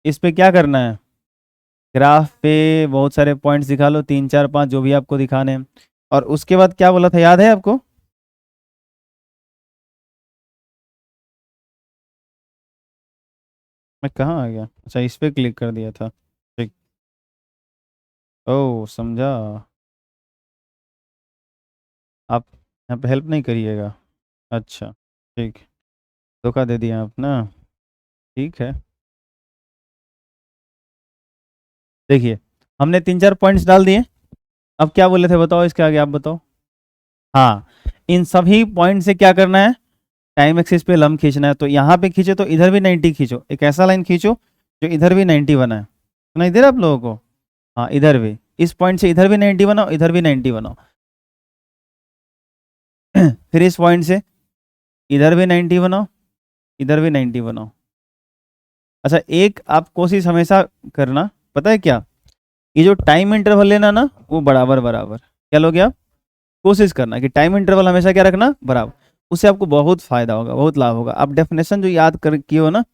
इस पे क्या करना है, ग्राफ पे बहुत सारे पॉइंट्स दिखा लो, 3 4 5 जो भी आपको दिखाने हैं। और उसके बाद क्या बोला था, याद है आपको, मैं कहाँ आ गया, अच्छा इस पे क्लिक कर दिया था। ओ समझा। आप यहाँ पे हेल्प नहीं करिएगा। अच्छा ठीक, धोखा दे दिया आप ना। ठीक है, देखिए हमने 3-4 पॉइंट्स डाल दिए। अब क्या बोले थे बताओ, इसके आगे आप बताओ। हाँ, इन सभी पॉइंट से क्या करना है, टाइम एक्सिस पे लंब खींचना है। तो यहाँ पे खींचो तो इधर भी 90 खींचो, एक ऐसा लाइन खींचो जो इधर भी 90 बना है। सुनाई दे रहा आप लोगों को? हाँ, इधर भी, इस पॉइंट से इधर भी 90 बनाओ, इधर भी 90 बनाओ। फिर इस पॉइंट से इधर भी 90 बनाओ, इधर भी 90 बनाओ। अच्छा, एक आप कोशिश हमेशा करना, पता है क्या, ये जो टाइम इंटरवल लेना ना वो बराबर बराबर, क्या लोगे आप, कोशिश करना कि टाइम इंटरवल हमेशा क्या रखना, बराबर। उससे आपको बहुत फायदा होगा, बहुत लाभ होगा। आप डेफिनेशन जो याद कर किए हो ना,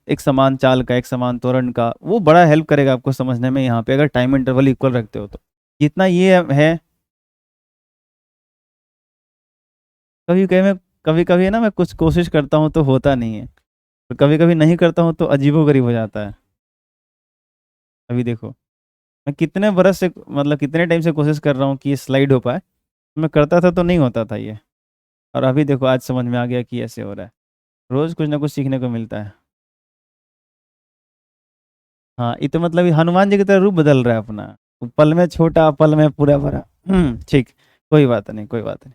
एक समान चाल का, एक समान त्वरण का, वो बड़ा हेल्प करेगा आपको समझने में यहाँ पे, अगर टाइम इंटरवल इक्वल रखते हो तो। जितना ये है, कभी कभी मैं, कभी कभी ना मैं कुछ कोशिश करता हूँ तो होता नहीं है, और कभी कभी नहीं करता हूँ तो अजीबोगरीब हो जाता है। अभी देखो, मैं कितने बरस से, मतलब कितने टाइम से कोशिश कर रहा हूँ कि ये स्लाइड हो पाए। मैं करता था तो नहीं होता था ये, और अभी देखो आज समझ में आ गया कि ऐसे हो रहा है। रोज कुछ ना कुछ सीखने को मिलता है। हाँ, ये तो मतलब ये हनुमान जी की तरह रूप बदल रहा है अपना, पल में छोटा पल में पूरा भरा। ठीक, कोई बात नहीं, कोई बात नहीं।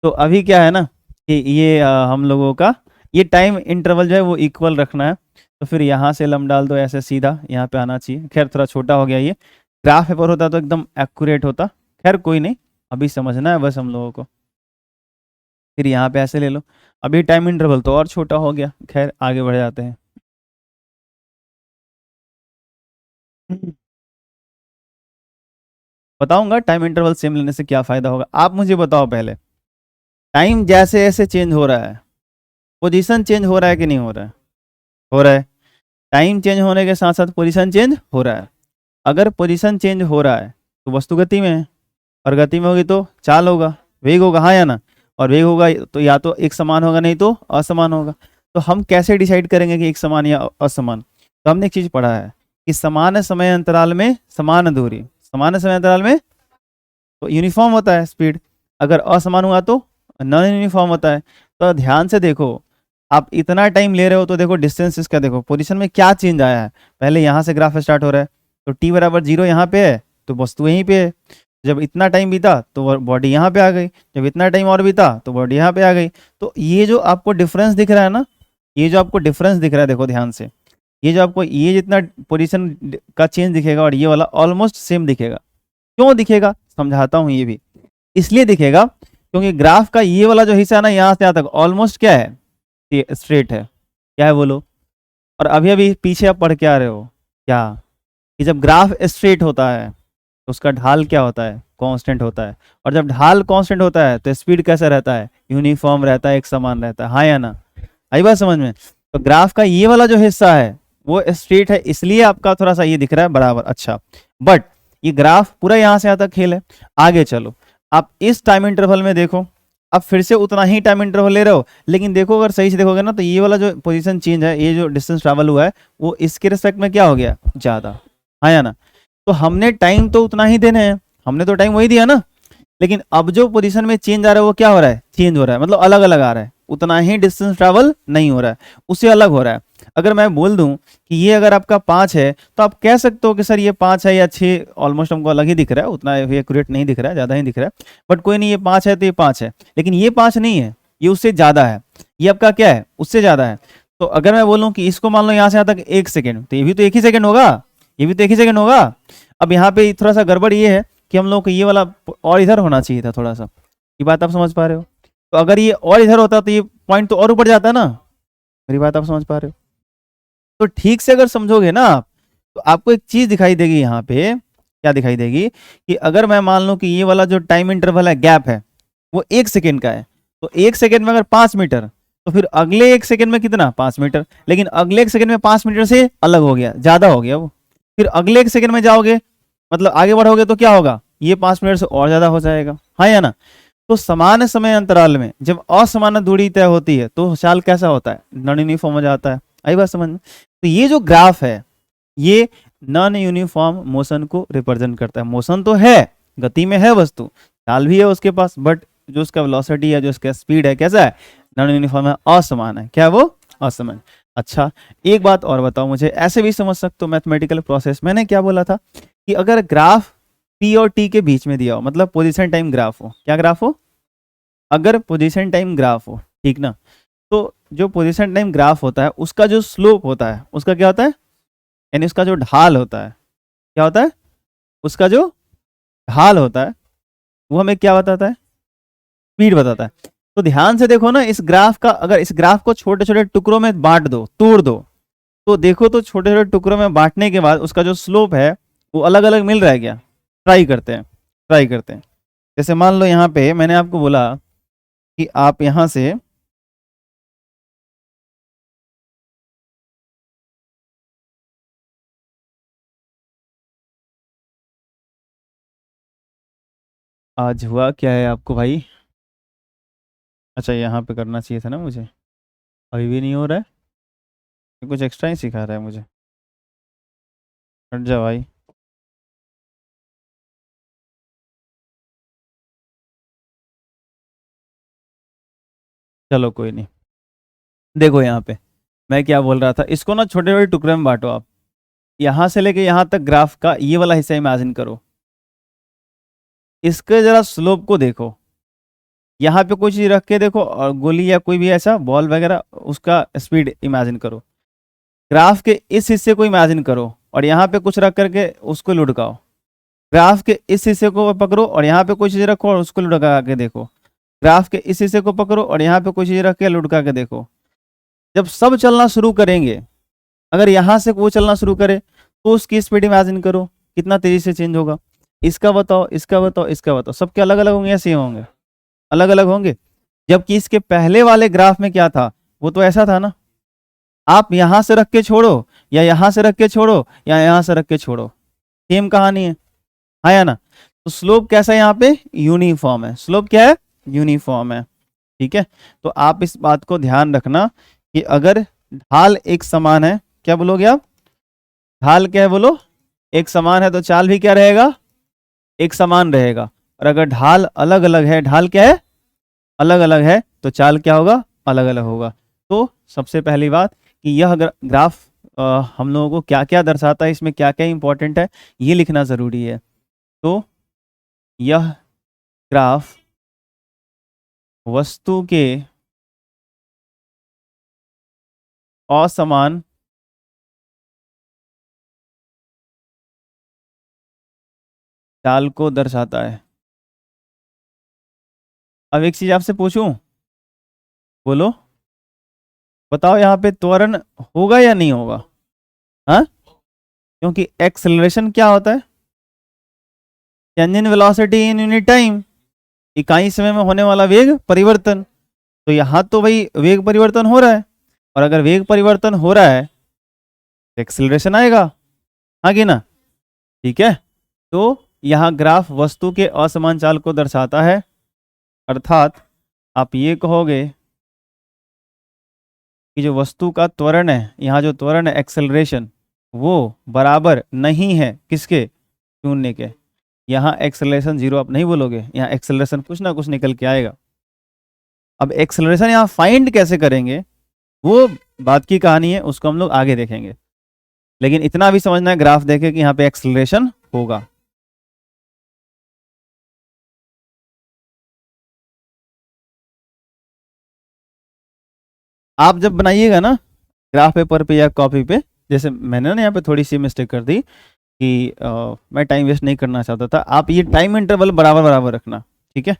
तो अभी क्या है ना कि ये हम लोगों का ये टाइम इंटरवल जो है वो इक्वल रखना है। तो फिर यहाँ से लम डाल दो, ऐसे सीधा यहाँ पे आना चाहिए। खैर थोड़ा छोटा हो गया ये, ग्राफ पेपर होता तो एकदम एक्यूरेट होता। खैर कोई नहीं, अभी समझना है बस हम लोगों को। फिर यहाँ पे ऐसे ले लो, अभी टाइम इंटरवल तो और छोटा हो गया। खैर आगे बढ़ जाते हैं। बताऊंगा टाइम इंटरवल सेम लेने से क्या फ़ायदा होगा। आप मुझे बताओ पहले, टाइम जैसे जैसे चेंज हो रहा है, पोजीशन चेंज हो रहा है कि नहीं हो रहा है? हो रहा है। टाइम चेंज होने के साथ साथ पोजीशन चेंज हो रहा है। अगर पोजीशन चेंज हो रहा है तो वस्तु गति में है, और गति में होगी तो चाल होगा, वेग होगा, हाँ या ना? और वेग होगा तो या तो एक समान होगा, नहीं तो असमान होगा। तो हम कैसे डिसाइड करेंगे कि एक समान या असमान? तो हमने एक चीज़ पढ़ा है कि समान समय अंतराल में समान दूरी, समान समय अंतराल में तो यूनिफॉर्म होता है स्पीड, अगर असमान हुआ तो नॉन यूनिफॉर्म होता है। तो ध्यान से देखो, आप इतना टाइम ले रहे हो तो देखो डिस्टेंस इसका, देखो पोजीशन में क्या चेंज आया है। पहले यहाँ से ग्राफ स्टार्ट हो रहा है, तो t बराबर 0 यहाँ पे है तो वस्तु यहीं पे है। जब इतना टाइम बीता तो बॉडी यहाँ पे आ गई, जब इतना टाइम और बीता तो बॉडी यहाँ पे आ गई। तो ये जो आपको डिफरेंस दिख रहा है ना, ये जो आपको डिफरेंस दिख रहा है, देखो ध्यान से, ये जो आपको ये जितना पोजीशन का चेंज दिखेगा और ये वाला ऑलमोस्ट सेम दिखेगा। क्यों दिखेगा, समझाता हूँ। ये भी इसलिए दिखेगा क्योंकि ग्राफ का ये वाला जो हिस्सा है ना, यहाँ से यहाँ तक ऑलमोस्ट क्या है, स्ट्रेट है। क्या है बोलो? और अभी अभी पीछे आप पढ़ के आ रहे हो क्या, कि जब ग्राफ स्ट्रेट होता है तो उसका ढाल क्या होता है, कांस्टेंट होता है। और जब ढाल कांस्टेंट होता है तो स्पीड कैसा रहता है, यूनिफॉर्म रहता है, एक समान रहता है, हाँ या ना? आई बात समझ में? तो ग्राफ का ये वाला जो हिस्सा है वो स्ट्रेट है, इसलिए आपका थोड़ा सा ये दिख रहा है बराबर। अच्छा, बट ये ग्राफ पूरा यहाँ से यहाँ तक खेल है। आगे चलो, आप इस टाइम इंटरवल में देखो, अब फिर से उतना ही टाइम इंटरवल ले रहे हो, लेकिन देखो अगर सही से देखोगे ना तो ये वाला जो पोजीशन चेंज है, ये जो डिस्टेंस ट्रैवल हुआ है वो इसके रिस्पेक्ट में क्या हो गया, ज़्यादा, हाँ या ना? तो हमने टाइम तो उतना ही देने हैं, हमने तो टाइम वही दिया ना, लेकिन अब जो पोजीशन में चेंज आ रहा है वो क्या हो रहा है, चेंज हो रहा है, मतलब अलग अलग आ रहा है, उतना ही डिस्टेंस ट्रैवल नहीं हो रहा है, उससे अलग हो रहा है। अगर मैं बोल दूं कि ये अगर आपका 5 है तो आप कह सकते हो कि सर ये 5 है या 6, ऑलमोस्ट हमको अलग ही दिख रहा है, उतना एक्यूरेट नहीं दिख रहा है, ज़्यादा ही दिख रहा है। बट कोई नहीं, ये 5 है तो ये 5 है, लेकिन ये 5 नहीं है, ये उससे ज़्यादा है। ये आपका क्या है, उससे ज़्यादा है। तो अगर मैं बोलूँ कि इसको मान लो यहाँ से यहाँ तक 1 सेकेंड, तो ये भी तो 1 ही सेकेंड होगा, ये भी तो 1 ही सेकेंड होगा। अब यहाँ पे थोड़ा सा गड़बड़ ये है कि हम लोग को ये वाला और इधर होना चाहिए था थोड़ा सा। ये बात आप समझ पा रहे हो? तो अगर ये और इधर होता तो ये पॉइंट तो और ऊपर जाता ना। मेरी बात आप समझ पा रहे हो? तो ठीक से अगर समझोगे ना आप, तो आपको एक चीज दिखाई देगी यहाँ पे। क्या दिखाई देगी कि अगर मैं मान लूं कि ये वाला जो टाइम इंटरवल है, गैप है, वो 1 सेकेंड का है, तो 1 सेकेंड में अगर 5 मीटर, तो फिर अगले 1 सेकेंड में कितना, 5 मीटर। लेकिन अगले 1 सेकेंड में 5 मीटर से अलग हो गया, ज्यादा हो गया वो। फिर अगले 1 सेकेंड में जाओगे, मतलब आगे बढ़ोगे तो क्या होगा, ये 5 मिनट से और ज्यादा हो जाएगा, हाँ या ना? तो समान समय अंतराल में जब असमान दूरी तय होती है तो चाल कैसा होता है, नॉन यूनिफॉर्म हो जाता है। आई बात समझ में? तो ये जो ग्राफ है, ये नॉन यूनिफॉर्म मोशन को रिप्रेजेंट करता है। मोशन तो है, गति में है वस्तु, चाल भी है उसके पास, बट जो उसका वेलोसिटी है, जो उसका स्पीड है, कैसा है, नॉन यूनिफॉर्म है, असमान है। क्या है वो? असमान। अच्छा, एक बात और बताओ मुझे, ऐसे भी समझ सकते हो मैथमेटिकल प्रोसेस। मैंने क्या बोला था कि अगर ग्राफ पी और टी के बीच में दिया हो, मतलब पोजीशन टाइम ग्राफ हो, क्या ग्राफ हो, अगर पोजीशन टाइम ग्राफ हो, ठीक ना, तो जो पोजीशन टाइम ग्राफ होता है उसका जो स्लोप होता है, उसका क्या होता है, यानी उसका जो ढाल होता है, क्या होता है, उसका जो ढाल होता है वो हमें क्या बताता है, स्पीड बताता है। तो ध्यान से देखो ना, इस ग्राफ का, अगर इस ग्राफ को छोटे छोटे टुकड़ों में बांट दो, तोड़ दो, तो देखो तो छोटे छोटे टुकड़ों में बांटने के बाद उसका जो स्लोप है वो अलग अलग मिल रहा है क्या? ट्राई करते हैं, ट्राई करते हैं। जैसे मान लो यहाँ पे मैंने आपको बोला कि आप यहाँ से आज हुआ क्या है आपको भाई? अच्छा, यहाँ पे करना चाहिए था ना मुझे, अभी भी नहीं हो रहा है, ये कुछ एक्स्ट्रा ही सिखा रहा है मुझे। हट जा भाई। चलो कोई नहीं, देखो यहाँ पे मैं क्या बोल रहा था, इसको ना छोटे छोटे टुकड़े में बांटो आप। यहाँ से लेके यहाँ तक ग्राफ का ये वाला हिस्सा इमेजिन करो, इसके जरा स्लोप को देखो। यहाँ पे कोई चीज रख के देखो, और गोली या कोई भी ऐसा बॉल वगैरह, उसका स्पीड इमेजिन करो। ग्राफ के इस हिस्से को इमेजिन करो और यहाँ पे कुछ रख करके उसको लुढ़काओ। ग्राफ के इस हिस्से को पकड़ो और यहाँ पे कोई चीज रखो और उसको लुढ़का के देखो। ग्राफ के इस हिस्से को पकड़ो और यहाँ पे कोई चीज रख के लुढ़का के देखो। जब सब चलना शुरू करेंगे, अगर यहाँ से वो चलना शुरू करे तो उसकी स्पीड इमेजिन करो कितना तेजी से चेंज होगा। इसका बताओ, इसका बताओ, इसका बताओ, सबके अलग अलग होंगे या सेम होंगे? अलग अलग होंगे। जबकि इसके पहले वाले ग्राफ में क्या था, वो तो ऐसा था ना, आप यहां से रख के छोड़ो या यहां से रख के छोड़ो या यहां से रख के छोड़ो, सेम कहानी है, हाँ या ना? तो स्लोप कैसा है यहाँ पे? यूनिफॉर्म है। स्लोप क्या है? यूनिफॉर्म है। ठीक है, तो आप इस बात को ध्यान रखना कि अगर ढाल एक समान है, क्या बोलोगे आप? ढाल क्या है बोलो? एक समान है तो चाल भी क्या रहेगा? एक समान रहेगा। और अगर ढाल अलग अलग है, ढाल क्या है? अलग अलग है, तो चाल क्या होगा? अलग अलग होगा। तो सबसे पहली बात कि यह ग्राफ हम लोगों को क्या क्या दर्शाता है, इसमें क्या क्या इंपॉर्टेंट है, ये लिखना जरूरी है। तो यह ग्राफ वस्तु के असमान चाल को दर्शाता है। अब एक चीज आपसे पूछूं, बोलो, बताओ यहाँ पे त्वरण होगा या नहीं होगा? हाँ, क्योंकि एक्सेलरेशन क्या होता है? Change in velocity in unit time, इकाई समय में होने वाला वेग परिवर्तन। तो यहाँ तो भाई वेग परिवर्तन हो रहा है, और अगर वेग परिवर्तन हो रहा है तो एक्सेलरेशन आएगा, हाँ कि ना? ठीक है, तो यहाँ ग्राफ वस्तु के असमान चाल को दर्शाता है, अर्थात आप ये कहोगे कि जो वस्तु का त्वरण है, यहाँ जो त्वरण है एक्सेलरेशन, वो बराबर नहीं है किसके? शून्य के। यहाँ एक्सेलरेशन जीरो आप नहीं बोलोगे, यहाँ एक्सेलरेशन कुछ ना कुछ निकल के आएगा। अब एक्सेलरेशन यहाँ फाइंड कैसे करेंगे वो बात की कहानी है, उसको हम लोग आगे देखेंगे। लेकिन इतना भी समझना है, ग्राफ देखे कि यहाँ पे एक्सेलरेशन होगा। आप जब बनाइएगा ना ग्राफ पेपर पे या कॉपी पे, जैसे मैंने ना यहाँ पे थोड़ी सी मिस्टेक कर दी कि मैं टाइम वेस्ट नहीं करना चाहता था, आप ये टाइम इंटरवल बराबर बराबर रखना, ठीक है?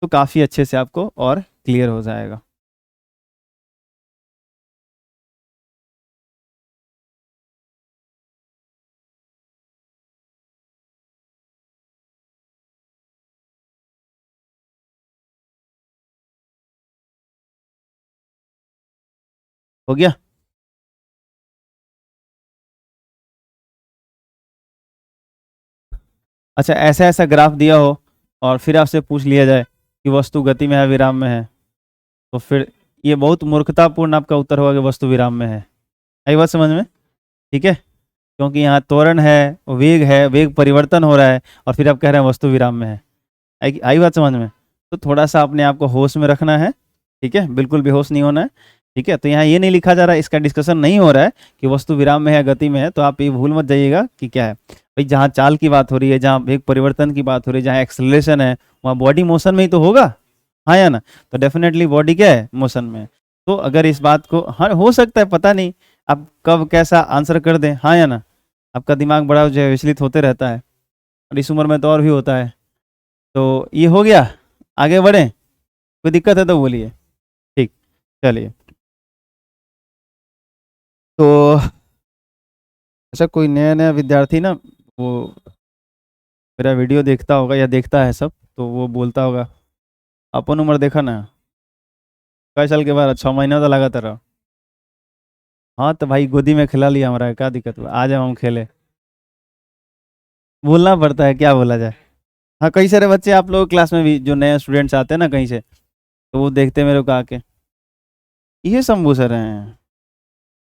तो काफ़ी अच्छे से आपको और क्लियर हो जाएगा। हो गया? अच्छा, ऐसा ऐसा ग्राफ दिया हो और फिर आपसे पूछ लिया जाए कि वस्तु गति में है विराम में है, तो फिर ये बहुत मूर्खतापूर्ण आपका उत्तर होगा कि वस्तु विराम में है। आई बात समझ में? ठीक है, क्योंकि यहाँ त्वरण है, वेग परिवर्तन हो रहा है, और फिर आप कह रहे हैं वस्तु विराम में है। आई बात समझ में? तो थोड़ा सा अपने आप को होश में रखना है, ठीक है, बिल्कुल बेहोश नहीं होना है, ठीक है। तो यहाँ ये नहीं लिखा जा रहा है, इसका डिस्कशन नहीं हो रहा है कि वस्तु विराम में है, गति में है, तो आप ये भूल मत जाइएगा कि क्या है भाई। जहाँ चाल की बात हो रही है, जहाँ वेग परिवर्तन की बात हो रही है, जहाँ एक्सेलरेशन है, वहाँ बॉडी मोशन में ही तो होगा, हाँ या ना? तो डेफिनेटली बॉडी क्या है, मोशन में है। तो अगर इस बात को, हाँ हो सकता है, पता नहीं आप कब कैसा आंसर कर दें, हाँ या ना? आपका दिमाग बड़ा जो है विचलित होते रहता है, और इस उम्र में तो और भी होता है। तो ये हो गया, आगे बढ़ें, कोई दिक्कत है तो बोलिए। ठीक, चलिए। तो अच्छा, कोई नया नया विद्यार्थी ना, वो मेरा वीडियो देखता होगा या देखता है सब, तो वो बोलता होगा अपन उम्र देखा ना, कई साल के बाद, 6 महीना तो लगा तेरा। हाँ तो भाई गोदी में खिला लिया हमारा, क्या दिक्कत हुआ, आ जाओ हम खेले। बोलना पड़ता है, क्या बोला जाए। हाँ, कई सारे बच्चे आप लोगों क्लास में भी जो नए स्टूडेंट्स आते हैं ना कहीं से, तो वो देखते हैं मेरे को आके, ये शंभू सर हैं।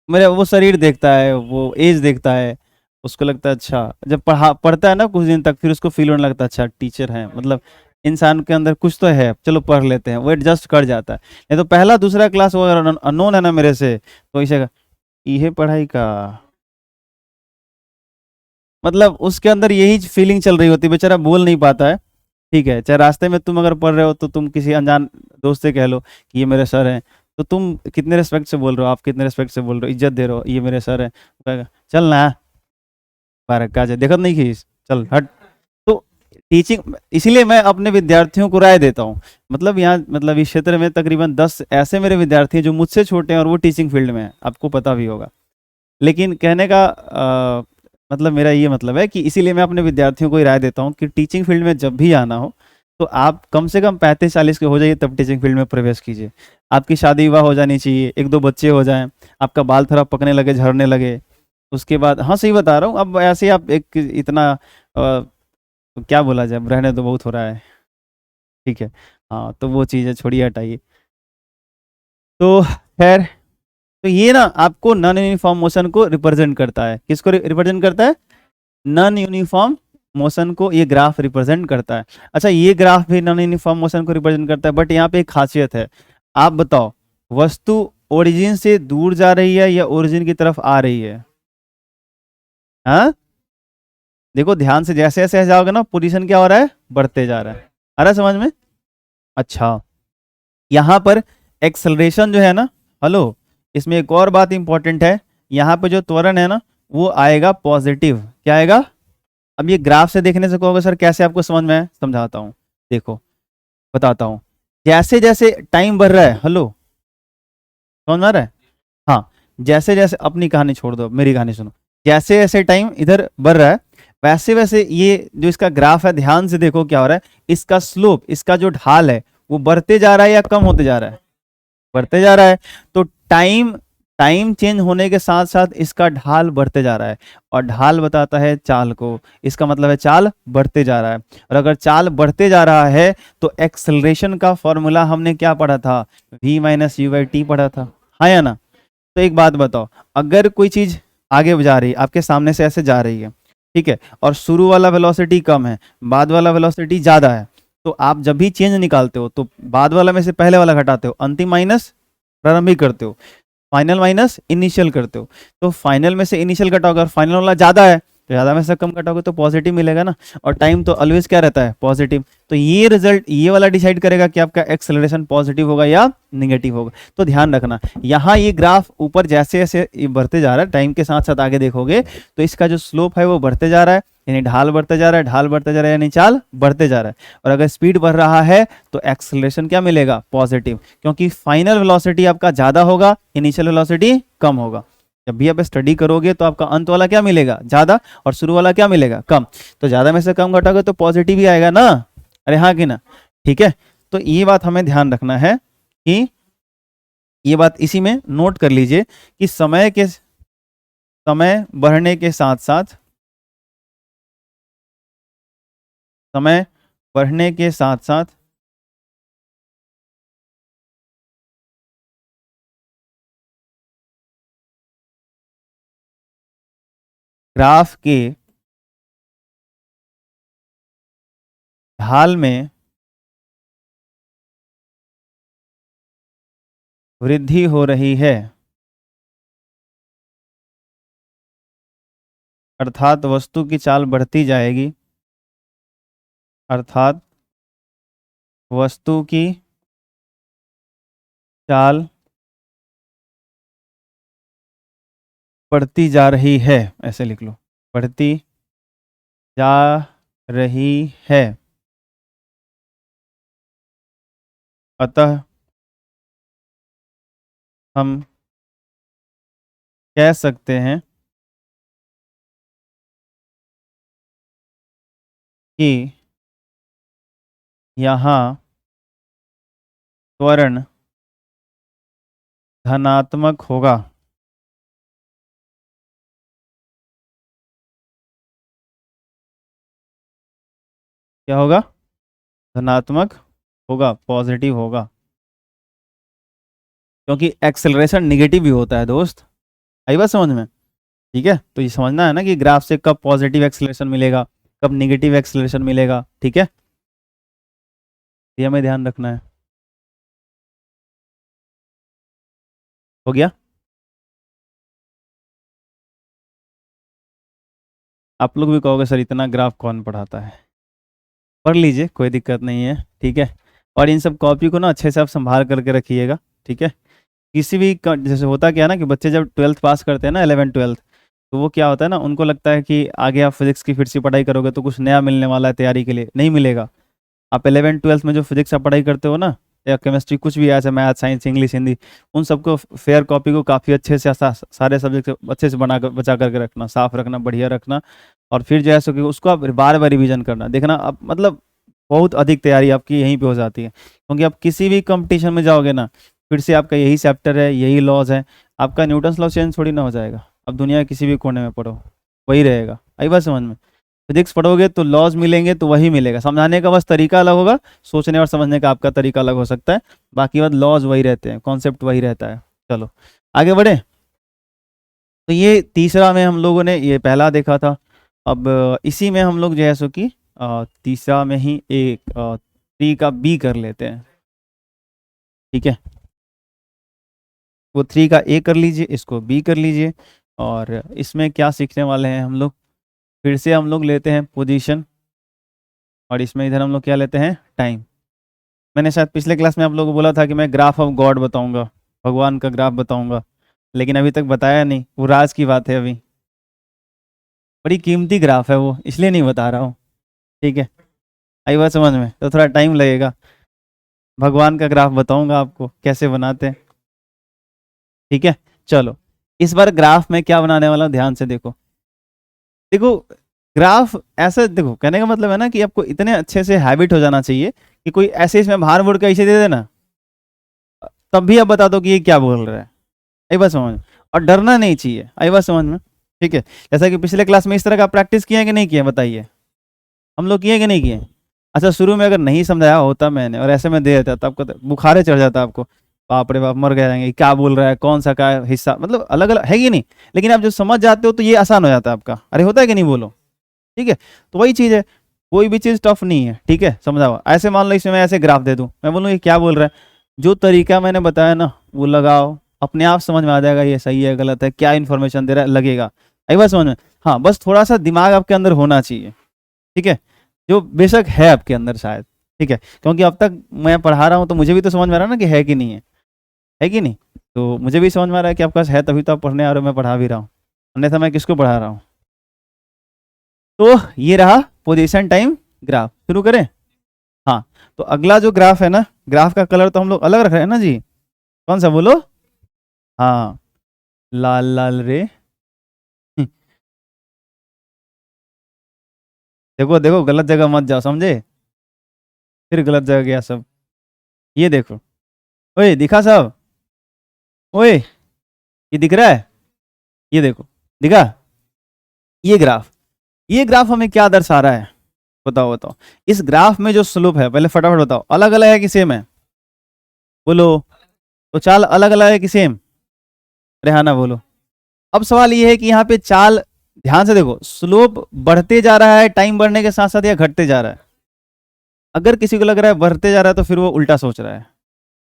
मेरा वो शरीर देखता है, वो एज देखता है, उसको लगता है अच्छा, जब पढ़ता है ना कुछ दिन तक, फिर उसको फील होने लगता है अच्छा टीचर है, मतलब इंसान के अंदर कुछ तो है, चलो पढ़ लेते हैं, वो एडजस्ट कर जाता है। नहीं तो पहला दूसरा क्लास वो अगर अननोन है ना मेरे से, तो इसे ये पढ़ाई का, मतलब उसके अंदर यही फीलिंग चल रही होती है, बेचारा बोल नहीं पाता है। ठीक है, चाहे रास्ते में तुम अगर पढ़ रहे हो तो तुम किसी अनजान दोस्त से कह लो कि ये मेरे सर हैं, तो तुम कितने रिस्पेक्ट से बोल रहे हो, आप कितने रिस्पेक्ट से बोल रहे हो, इज्जत दे रहे हो, ये मेरे सर हैं, वो कहेगा चल ना, बारह का देखत नहीं खीस, चल हट। तो टीचिंग, इसीलिए मैं अपने विद्यार्थियों को राय देता हूँ, मतलब यहाँ, मतलब इस क्षेत्र में तकरीबन 10 ऐसे मेरे विद्यार्थी हैं जो मुझसे छोटे हैं और वो टीचिंग फील्ड में हैं, आपको पता भी होगा। लेकिन कहने का मतलब मेरा ये मतलब है कि इसीलिए मैं अपने विद्यार्थियों को ही राय देता हूँ कि टीचिंग फील्ड में जब भी आना हो, तो आप कम से कम 35-40 के हो जाइए, तब टीचिंग फील्ड में प्रवेश कीजिए। आपकी शादी विवाह हो जानी चाहिए, एक दो बच्चे हो जाएं, आपका बाल थोड़ा पकने लगे, झड़ने लगे, उसके बाद, हाँ सही बता रहा हूँ, अब ऐसे ही आप एक इतना क्या बोला जाए, रहने तो बहुत हो रहा है, ठीक है। हाँ तो वो चीज़ है, छोड़िए हटाइए। तो खैर, तो ये ना आपको नॉन यूनिफॉर्म मोशन को रिप्रेजेंट करता है, किसको रिप्रेजेंट करता है? नॉन यूनिफॉर्म मोशन को ये ग्राफ रिप्रेजेंट करता है। अच्छा, ये ग्राफ भी नॉन यूनिफॉर्म मोशन को रिप्रेजेंट करता है, बट यहाँ पे एक खासियत है। आप बताओ, वस्तु ओरिजिन से दूर जा रही है या ओरिजिन की तरफ आ रही है? हाँ, देखो ध्यान से, जैसे जैसे जाओगे ना, पोजीशन क्या हो रहा है, बढ़ते जा रहा है। आ रहा है समझ में? अच्छा, यहाँ पर एक्सेलरेशन जो है ना, हेलो, इसमें एक और बात इंपॉर्टेंट है, यहाँ पे जो त्वरण है ना, वो आएगा पॉजिटिव। क्या आएगा? अब ये ग्राफ से देखने से कहोगे सर कैसे, आपको समझ में है, समझाता हूँ, देखो बताता हूँ। जैसे जैसे टाइम बढ़ रहा है, हेलो, समझ में आ रहा है? हाँ, जैसे जैसे, अपनी कहानी छोड़ दो, मेरी कहानी सुनो। जैसे जैसे टाइम इधर बढ़ रहा है, वैसे वैसे ये जो इसका ग्राफ है, ध्यान से देखो क्या हो रहा है, इसका स्लोप, इसका जो ढाल है, वो बढ़ते जा रहा है या कम होते जा रहा है? बढ़ते जा रहा है। तो टाइम टाइम चेंज होने के साथ साथ इसका ढाल बढ़ते जा रहा है, और ढाल बताता है चाल को, इसका मतलब है चाल बढ़ते जा रहा है। और अगर चाल बढ़ते जा रहा है, तो एक्सेलरेशन का फॉर्मूला हमने क्या पढ़ा था, v minus you by T पढ़ा था, हाँ या ना? तो एक बात बताओ, अगर कोई चीज आगे जा रही है, आपके सामने से ऐसे जा रही है, ठीक है, और शुरू वाला वेलोसिटी कम है, बाद वाला वेलोसिटी ज्यादा है, तो आप जब भी चेंज निकालते हो, तो बाद वाला में से पहले वाला घटाते हो, अंतिम माइनस प्रारंभिक करते हो, फाइनल माइनस इनिशियल करते हो। तो फाइनल में से इनिशियल घटाओगे, और फाइनल वाला ज्यादा है, तो ज्यादा में से कम घटाओगे तो पॉजिटिव मिलेगा ना। और टाइम तो ऑलवेज क्या रहता है, पॉजिटिव। तो ये रिजल्ट, ये वाला डिसाइड करेगा कि आपका एक्सेलरेशन पॉजिटिव होगा या निगेटिव होगा। तो ध्यान रखना, यहाँ ये ग्राफ ऊपर जैसे जैसे ये बढ़ते जा रहा है, टाइम के साथ साथ आगे देखोगे, तो इसका जो स्लोप है वो बढ़ते जा रहा है, यानी ढाल बढ़ते जा रहा है, ढाल बढ़ते जा रहा है, यानी चाल बढ़ते जा रहा है। और अगर स्पीड बढ़ रहा है, तो एक्सेलरेशन क्या मिलेगा, पॉजिटिव, क्योंकि फाइनल वेलोसिटी आपका ज्यादा होगा, इनिशियल वेलोसिटी कम होगा। जब भी आप स्टडी करोगे, तो आपका अंत वाला क्या मिलेगा, ज्यादा, और शुरू वाला क्या मिलेगा, कम। तो ज्यादा में से कम घटाओगे तो पॉजिटिव ही आएगा ना, अरे हाँ कि ना? ठीक है, तो ये बात हमें ध्यान रखना है कि ये बात इसी में नोट कर लीजिए कि समय बढ़ने के साथ साथ, समय बढ़ने के साथ साथ ग्राफ के ढाल में वृद्धि हो रही है, अर्थात वस्तु की चाल बढ़ती जाएगी, अर्थात वस्तु की चाल बढ़ती जा रही है, ऐसे लिख लो, बढ़ती जा रही है, अतः हम कह सकते हैं कि यहाँ त्वरण धनात्मक होगा। क्या होगा? धनात्मक होगा, पॉजिटिव होगा, क्योंकि एक्सेलरेशन निगेटिव भी होता है दोस्त। आई बात समझ में? ठीक है, तो ये समझना है ना कि ग्राफ से कब पॉजिटिव एक्सेलरेशन मिलेगा, कब निगेटिव एक्सेलरेशन मिलेगा। ठीक है, ये हमें ध्यान रखना है। हो गया? आप लोग भी कहोगे सर इतना ग्राफ कौन पढ़ाता है, पढ़ लीजिए, कोई दिक्कत नहीं है। ठीक है, और इन सब कॉपी को ना अच्छे से आप संभाल करके रखिएगा। ठीक है, किसी भी जैसे होता क्या है ना कि बच्चे जब 12th पास करते हैं ना, 11th 12th, तो वो क्या होता है ना, उनको लगता है कि आगे आप फिजिक्स की फिर से पढ़ाई करोगे तो कुछ नया मिलने वाला है तैयारी के लिए। नहीं मिलेगा। आप 11th 12th में जो फिजिक्स आप पढ़ाई करते हो ना, या केमिस्ट्री, कुछ भी ऐसा, मैथ, साइंस, इंग्लिश, हिंदी, उन सबको फेयर कॉपी को काफ़ी अच्छे से सारे सब्जेक्ट अच्छे से बना कर बचा करके रखना, साफ रखना, बढ़िया रखना, और फिर जो है सो कि उसको आप बार बार रिवीजन करना। देखना अब मतलब बहुत अधिक तैयारी आपकी यहीं पे हो जाती है, क्योंकि आप किसी भी कंपटीशन में जाओगे ना, फिर से आपका यही चैप्टर है, यही लॉज है, आपका न्यूटन्स लॉ चेंज थोड़ी ना हो जाएगा। अब दुनिया के किसी भी कोने में पढ़ो वही रहेगा। आई बात समझ में? फिजिक्स पढ़ोगे तो लॉज मिलेंगे, तो वही मिलेगा। समझाने का बस तरीका अलग होगा, सोचने और समझने का आपका तरीका अलग हो सकता है, बाकी बात लॉज वही रहते हैं, कॉन्सेप्ट वही रहता है। चलो आगे बढ़े। तो ये तीसरा में हम लोगों ने ये पहला देखा था। अब इसी में हम लोग जो है सो कि तीसरा में ही एक 3 का बी कर लेते हैं। ठीक है, वो 3 का ए कर लीजिए, इसको बी कर लीजिए, और इसमें क्या सीखने वाले हैं हम लोग? फिर से हम लोग लेते हैं पोजीशन, और इसमें इधर हम लोग क्या लेते हैं? टाइम। मैंने शायद पिछले क्लास में आप लोगों को बोला था कि मैं ग्राफ ऑफ गॉड बताऊंगा, भगवान का ग्राफ बताऊंगा, लेकिन अभी तक बताया नहीं, वो राज की बात है अभी। बड़ी कीमती ग्राफ है वो, इसलिए नहीं बता रहा हूँ। ठीक है, आई बात समझ में? तो थोड़ा टाइम लगेगा। भगवान का ग्राफ बताऊंगा आपको कैसे बनाते हैं। ठीक है, चलो इस बार ग्राफ में क्या बनाने वाला हूं, ध्यान से देखो। देखो ग्राफ ऐसे देखो, कहने का मतलब है ना कि आपको इतने अच्छे से हैबिट हो जाना चाहिए कि कोई ऐसे इसमें भार वोड़ का इसे दे देना, तब भी आप बता दो कि ये क्या बोल रहा है। आई बात समझ में? और डरना नहीं चाहिए। आई बात समझ में? ठीक है, जैसा कि पिछले क्लास में इस तरह का प्रैक्टिस किए कि नहीं किए, बताइए। हम लोग किए कि नहीं किए? अच्छा, शुरू में अगर नहीं समझाया होता मैंने और ऐसे में दे देता, तब आपको बुखारे चढ़ जाता आपको, बाप रे बाप, मर गए जाएंगे, क्या बोल रहा है, कौन सा का हिस्सा, मतलब अलग अलग है कि नहीं। लेकिन आप जो समझ जाते हो तो ये आसान हो जाता है आपका। अरे होता है कि नहीं, बोलो। ठीक है, तो वही चीज़ है, कोई भी चीज़ टफ नहीं है। ठीक है, समझाओ। ऐसे मान लो इसमें मैं ऐसे ग्राफ दे दूं, मैं बोलूँ ये क्या बोल रहा है, जो तरीका मैंने बताया ना वो लगाओ, अपने आप समझ में आ जाएगा ये सही है गलत है, क्या इन्फॉर्मेशन दे रहा है, लगेगा। आई बात समझ में? हाँ, बस थोड़ा सा दिमाग आपके अंदर होना चाहिए। ठीक है, जो बेशक है आपके अंदर शायद। ठीक है, क्योंकि अब तक मैं पढ़ा रहा हूँ तो मुझे भी तो समझ में आ रहा है ना कि है कि नहीं है कि नहीं। तो मुझे भी समझ में आ रहा है कि आपके पास है, तभी तो आप पढ़ने आ रहे हो, मैं पढ़ा भी रहा हूँ, अन्यथा मैं किसको पढ़ा रहा हूँ। तो ये रहा पोजीशन टाइम ग्राफ। शुरू करें? हाँ, तो अगला जो ग्राफ है ना, ग्राफ का कलर तो हम लोग अलग रख रहे हैं ना जी। कौन सा बोलो? हाँ, लाल लाल रे। देखो देखो, गलत जगह मत जाओ, समझे? फिर गलत जगह गया सब। ये देखो, ओए दिखा सब? ओए, ये दिख रहा है? ये देखो, दिखा? ये ग्राफ हमें क्या दर्शा रहा है? बताओ बताओ। इस ग्राफ में जो स्लोप है, पहले फटाफट बताओ, अलग अलग है कि सेम है? बोलो। तो चाल अलग अलग है कि सेम? रेहाना बोलो। अब सवाल ये है कि यहाँ पे चाल ध्यान से देखो, स्लोप बढ़ते जा रहा है टाइम बढ़ने के साथ साथ या घटते जा रहा है? अगर किसी को लग रहा है बढ़ते जा रहा है तो फिर वो उल्टा सोच रहा है।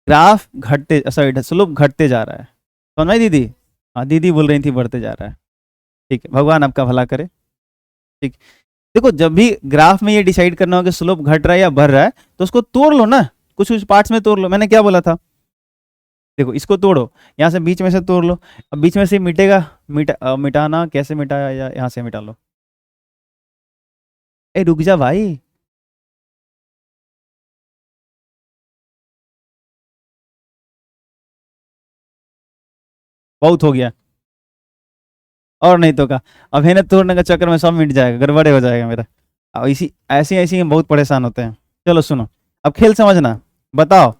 ग्राफ घटते, सॉरी स्लोप घटते जा रहा है। समझ में आई दीदी? हाँ दीदी बोल रही थी बढ़ते जा रहा है। ठीक है, भगवान आपका भला करे। ठीक। देखो जब भी ग्राफ में ये डिसाइड करना हो कि स्लोप घट रहा है या बढ़ रहा है, तो उसको तोड़ लो ना, कुछ कुछ पार्ट्स में तोड़ लो। मैंने क्या बोला था? देखो इसको तोड़ो, यहाँ से बीच में से तोड़ लो। अब बीच में से मिटेगा, मिटाना कैसे मिटाया, या यहाँ से मिटा लो। ए रुक जा भाई। बहुत हो गया। और नहीं तो का, अब है ना तोड़ने का चक्कर में सब मिट जाएगा, गड़बड़े हो जाएगा मेरा। अब इसी ऐसी ऐसी हम बहुत परेशान होते हैं। चलो सुनो, अब खेल समझना। बताओ,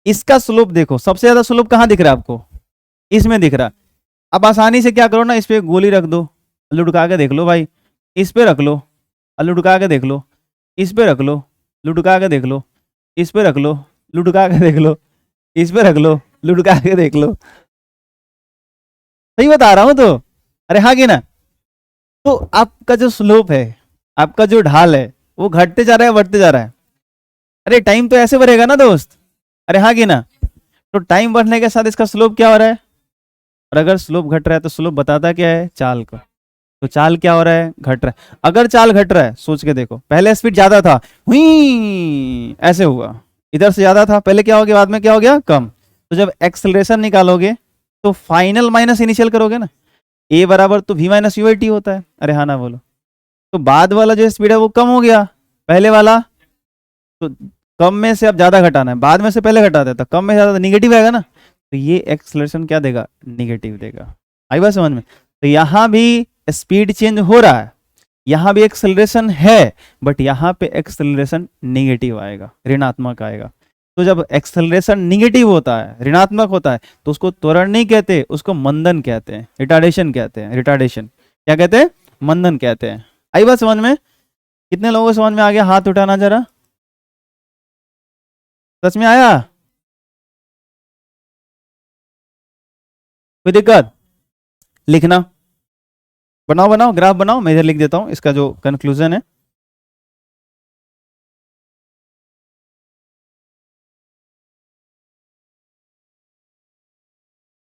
इसका स्लोप देखो, सबसे ज्यादा स्लोप कहाँ दिख रहा है आपको? इसमें दिख रहा है। अब आसानी से क्या करो ना, इस पे एक गोली रख दो, लुढ़का के देख लो भाई। इस पे रख लो, लुढ़का के देख लो। इस पे रख लो, लुढ़का के देख लो। इस पे रख लो, लुढ़का के देख लो। इस पे रख लो, लुढ़का के देख लो। सही बता रहा हूँ तो? अरे हाँ कि ना? तो आपका जो स्लोप है, आपका जो ढाल है, वो घटते जा रहा है बढ़ते जा रहा है? अरे टाइम तो ऐसे बढ़ेगा ना दोस्त। अरे हाँ कि ना? तो टाइम बढ़ने के साथ इसका स्लोप क्या हो रहा है? और अगर स्लोप घट रहा है तो स्लोप बताता क्या है? चाल को। तो चाल क्या हो रहा है? घट रहा है। अगर चाल घट रहा है, सोच के देखो, पहले स्पीड ज्यादा था, हुई ऐसे हुआ, इधर से ज्यादा था, पहले क्या हो गया, बाद में क्या हो गया, कम। तो जब एक्सेलरेशन निकालोगे तो फाइनल माइनस इनिशियल करोगे ना, ए बराबर तो वी माइनस यू टी होता है। अरे हाँ ना बोलो? तो बाद वाला जो स्पीड है वो कम हो गया, पहले वाला। तो कम में से अब ज्यादा घटाना है, बाद में से पहले घटाते हैं तो कम में ज्यादा निगेटिव आएगा ना, तो ये एक्सलेशन क्या देगा? निगेटिव देगा। आई बात समझ में? तो यहाँ भी स्पीड चेंज हो रहा है, यहाँ भी एक्सेलरेशन है, बट यहाँ पे एक्सेलरेशन निगेटिव आएगा, ऋणात्मक आएगा। तो जब एक्सेलरेशन निगेटिव होता है, ऋणात्मक होता है, तो उसको त्वरण नहीं कहते, उसको मंदन कहते हैं, रिटार्डेशन कहते हैं। रिटार्डेशन क्या कहते हैं? मंदन कहते हैं। आई बात समझ में? कितने लोगों को समझ में आ गया? हाथ उठाना जरा। सच में आया? कोई दिक्कत? लिखना, बनाओ बनाओ ग्राफ बनाओ, मैं इधर लिख देता हूँ इसका जो कंक्लूजन है।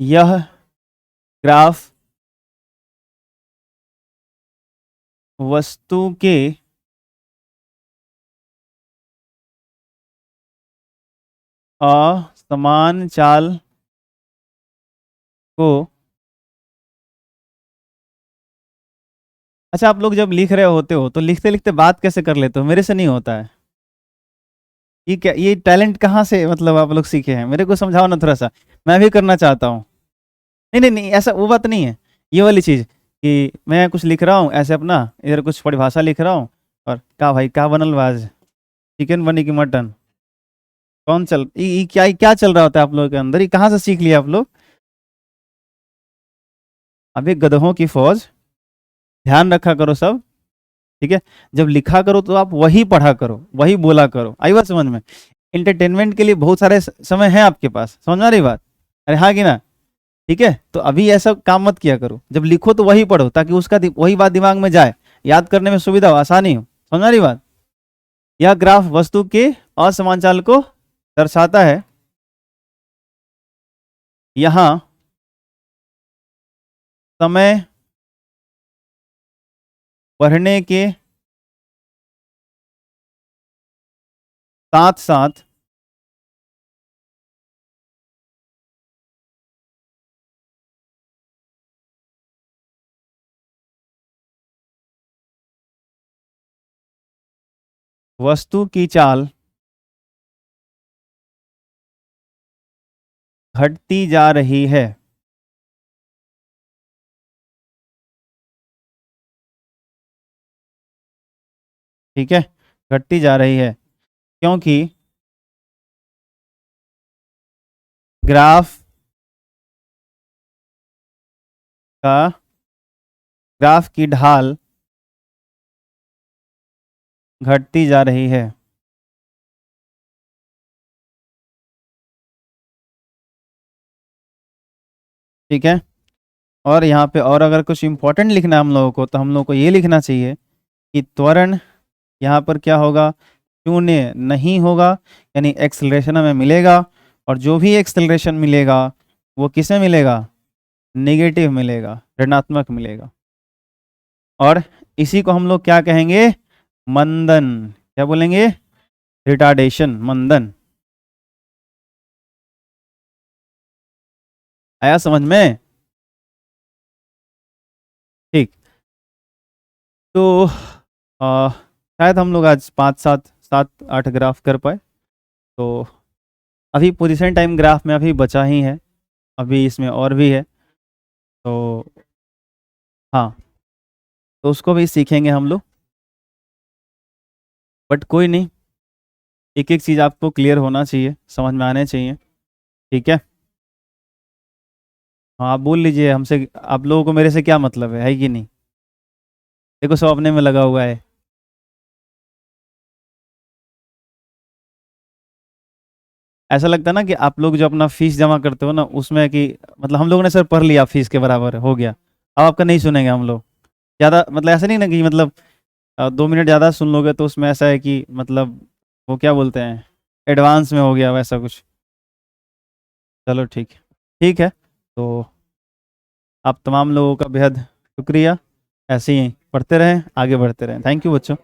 यह ग्राफ वस्तु के असमान चाल को, अच्छा आप लोग जब लिख रहे होते हो तो लिखते लिखते बात कैसे कर लेते हो? मेरे से नहीं होता है। ये क्या, ये टैलेंट कहाँ से मतलब आप लोग सीखे हैं? मेरे को समझाओ ना थोड़ा सा, मैं भी करना चाहता हूँ। नहीं नहीं नहीं, ऐसा वो बात नहीं है। ये वाली चीज़ कि मैं कुछ लिख रहा हूँ ऐसे अपना, इधर कुछ परिभाषा लिख रहा हूँ, और का भाई का बनल बाज, चिकन बनी की मटन, कौन चल ये क्या, क्या चल रहा होता है आप लोगों के अंदर? ये कहाँ से सीख लिया आप लोग? अभी गधों की फौज, ध्यान रखा करो सब। ठीक है, जब लिखा करो तो आप वही पढ़ा करो, वही बोला करो। आई बात समझ में? इंटरटेनमेंट के लिए बहुत सारे समय है आपके पास, समझ में आ रही बात? अरे हाँ कि ना? ठीक है, तो अभी ऐसा काम मत किया करो, जब लिखो तो वही पढ़ो, ताकि उसका वही बात दिमाग में जाए, याद करने में सुविधा हो, आसानी हो। समझ में आ रही बात? यह ग्राफ वस्तु के असमान चाल को दर्शाता है। यहाँ समय बढ़ने के साथ साथ वस्तु की चाल घटती जा रही है। ठीक है, घटती जा रही है क्योंकि ग्राफ का, ग्राफ की ढाल घटती जा रही है। ठीक है, और यहाँ पे और अगर कुछ इम्पोर्टेंट लिखना है हम लोगों को, तो हम लोगों को ये लिखना चाहिए कि त्वरण यहाँ पर क्या होगा, शून्य नहीं होगा, यानी एक्सेलरेशन हमें मिलेगा, और जो भी एक्सेलरेशन मिलेगा वो किसमें मिलेगा, नेगेटिव मिलेगा, ऋणात्मक मिलेगा। और इसी को हम लोग क्या कहेंगे, मंदन। क्या बोलेंगे, रिटार्डेशन, मंदन। आया समझ में? ठीक। तो शायद हम लोग आज 5 7 7 8 ग्राफ कर पाए। तो अभी पोजीशन टाइम ग्राफ में अभी बचा ही है, अभी इसमें और भी है। तो हाँ, तो उसको भी सीखेंगे हम लोग, बट कोई नहीं, एक एक चीज़ आपको क्लियर होना चाहिए, समझ में आने चाहिए। ठीक है, हाँ आप बोल लीजिए हमसे, आप लोगों को मेरे से क्या मतलब है कि नहीं? देखो सब अपने में लगा हुआ है। ऐसा लगता है ना कि आप लोग जो अपना फीस जमा करते हो ना, उसमें कि मतलब हम लोगों ने सर पढ़ लिया, फीस के बराबर हो गया, अब आपका नहीं सुनेंगे हम लोग ज़्यादा। मतलब ऐसा नहीं ना कि मतलब 2 मिनट ज़्यादा सुन लोगे तो उसमें ऐसा है कि मतलब वो क्या बोलते हैं, एडवांस में हो गया वैसा कुछ। चलो ठीक है, ठीक है। तो आप तमाम लोगों का बेहद शुक्रिया, ऐसे ही पढ़ते रहें, आगे बढ़ते रहें। थैंक यू बच्चों।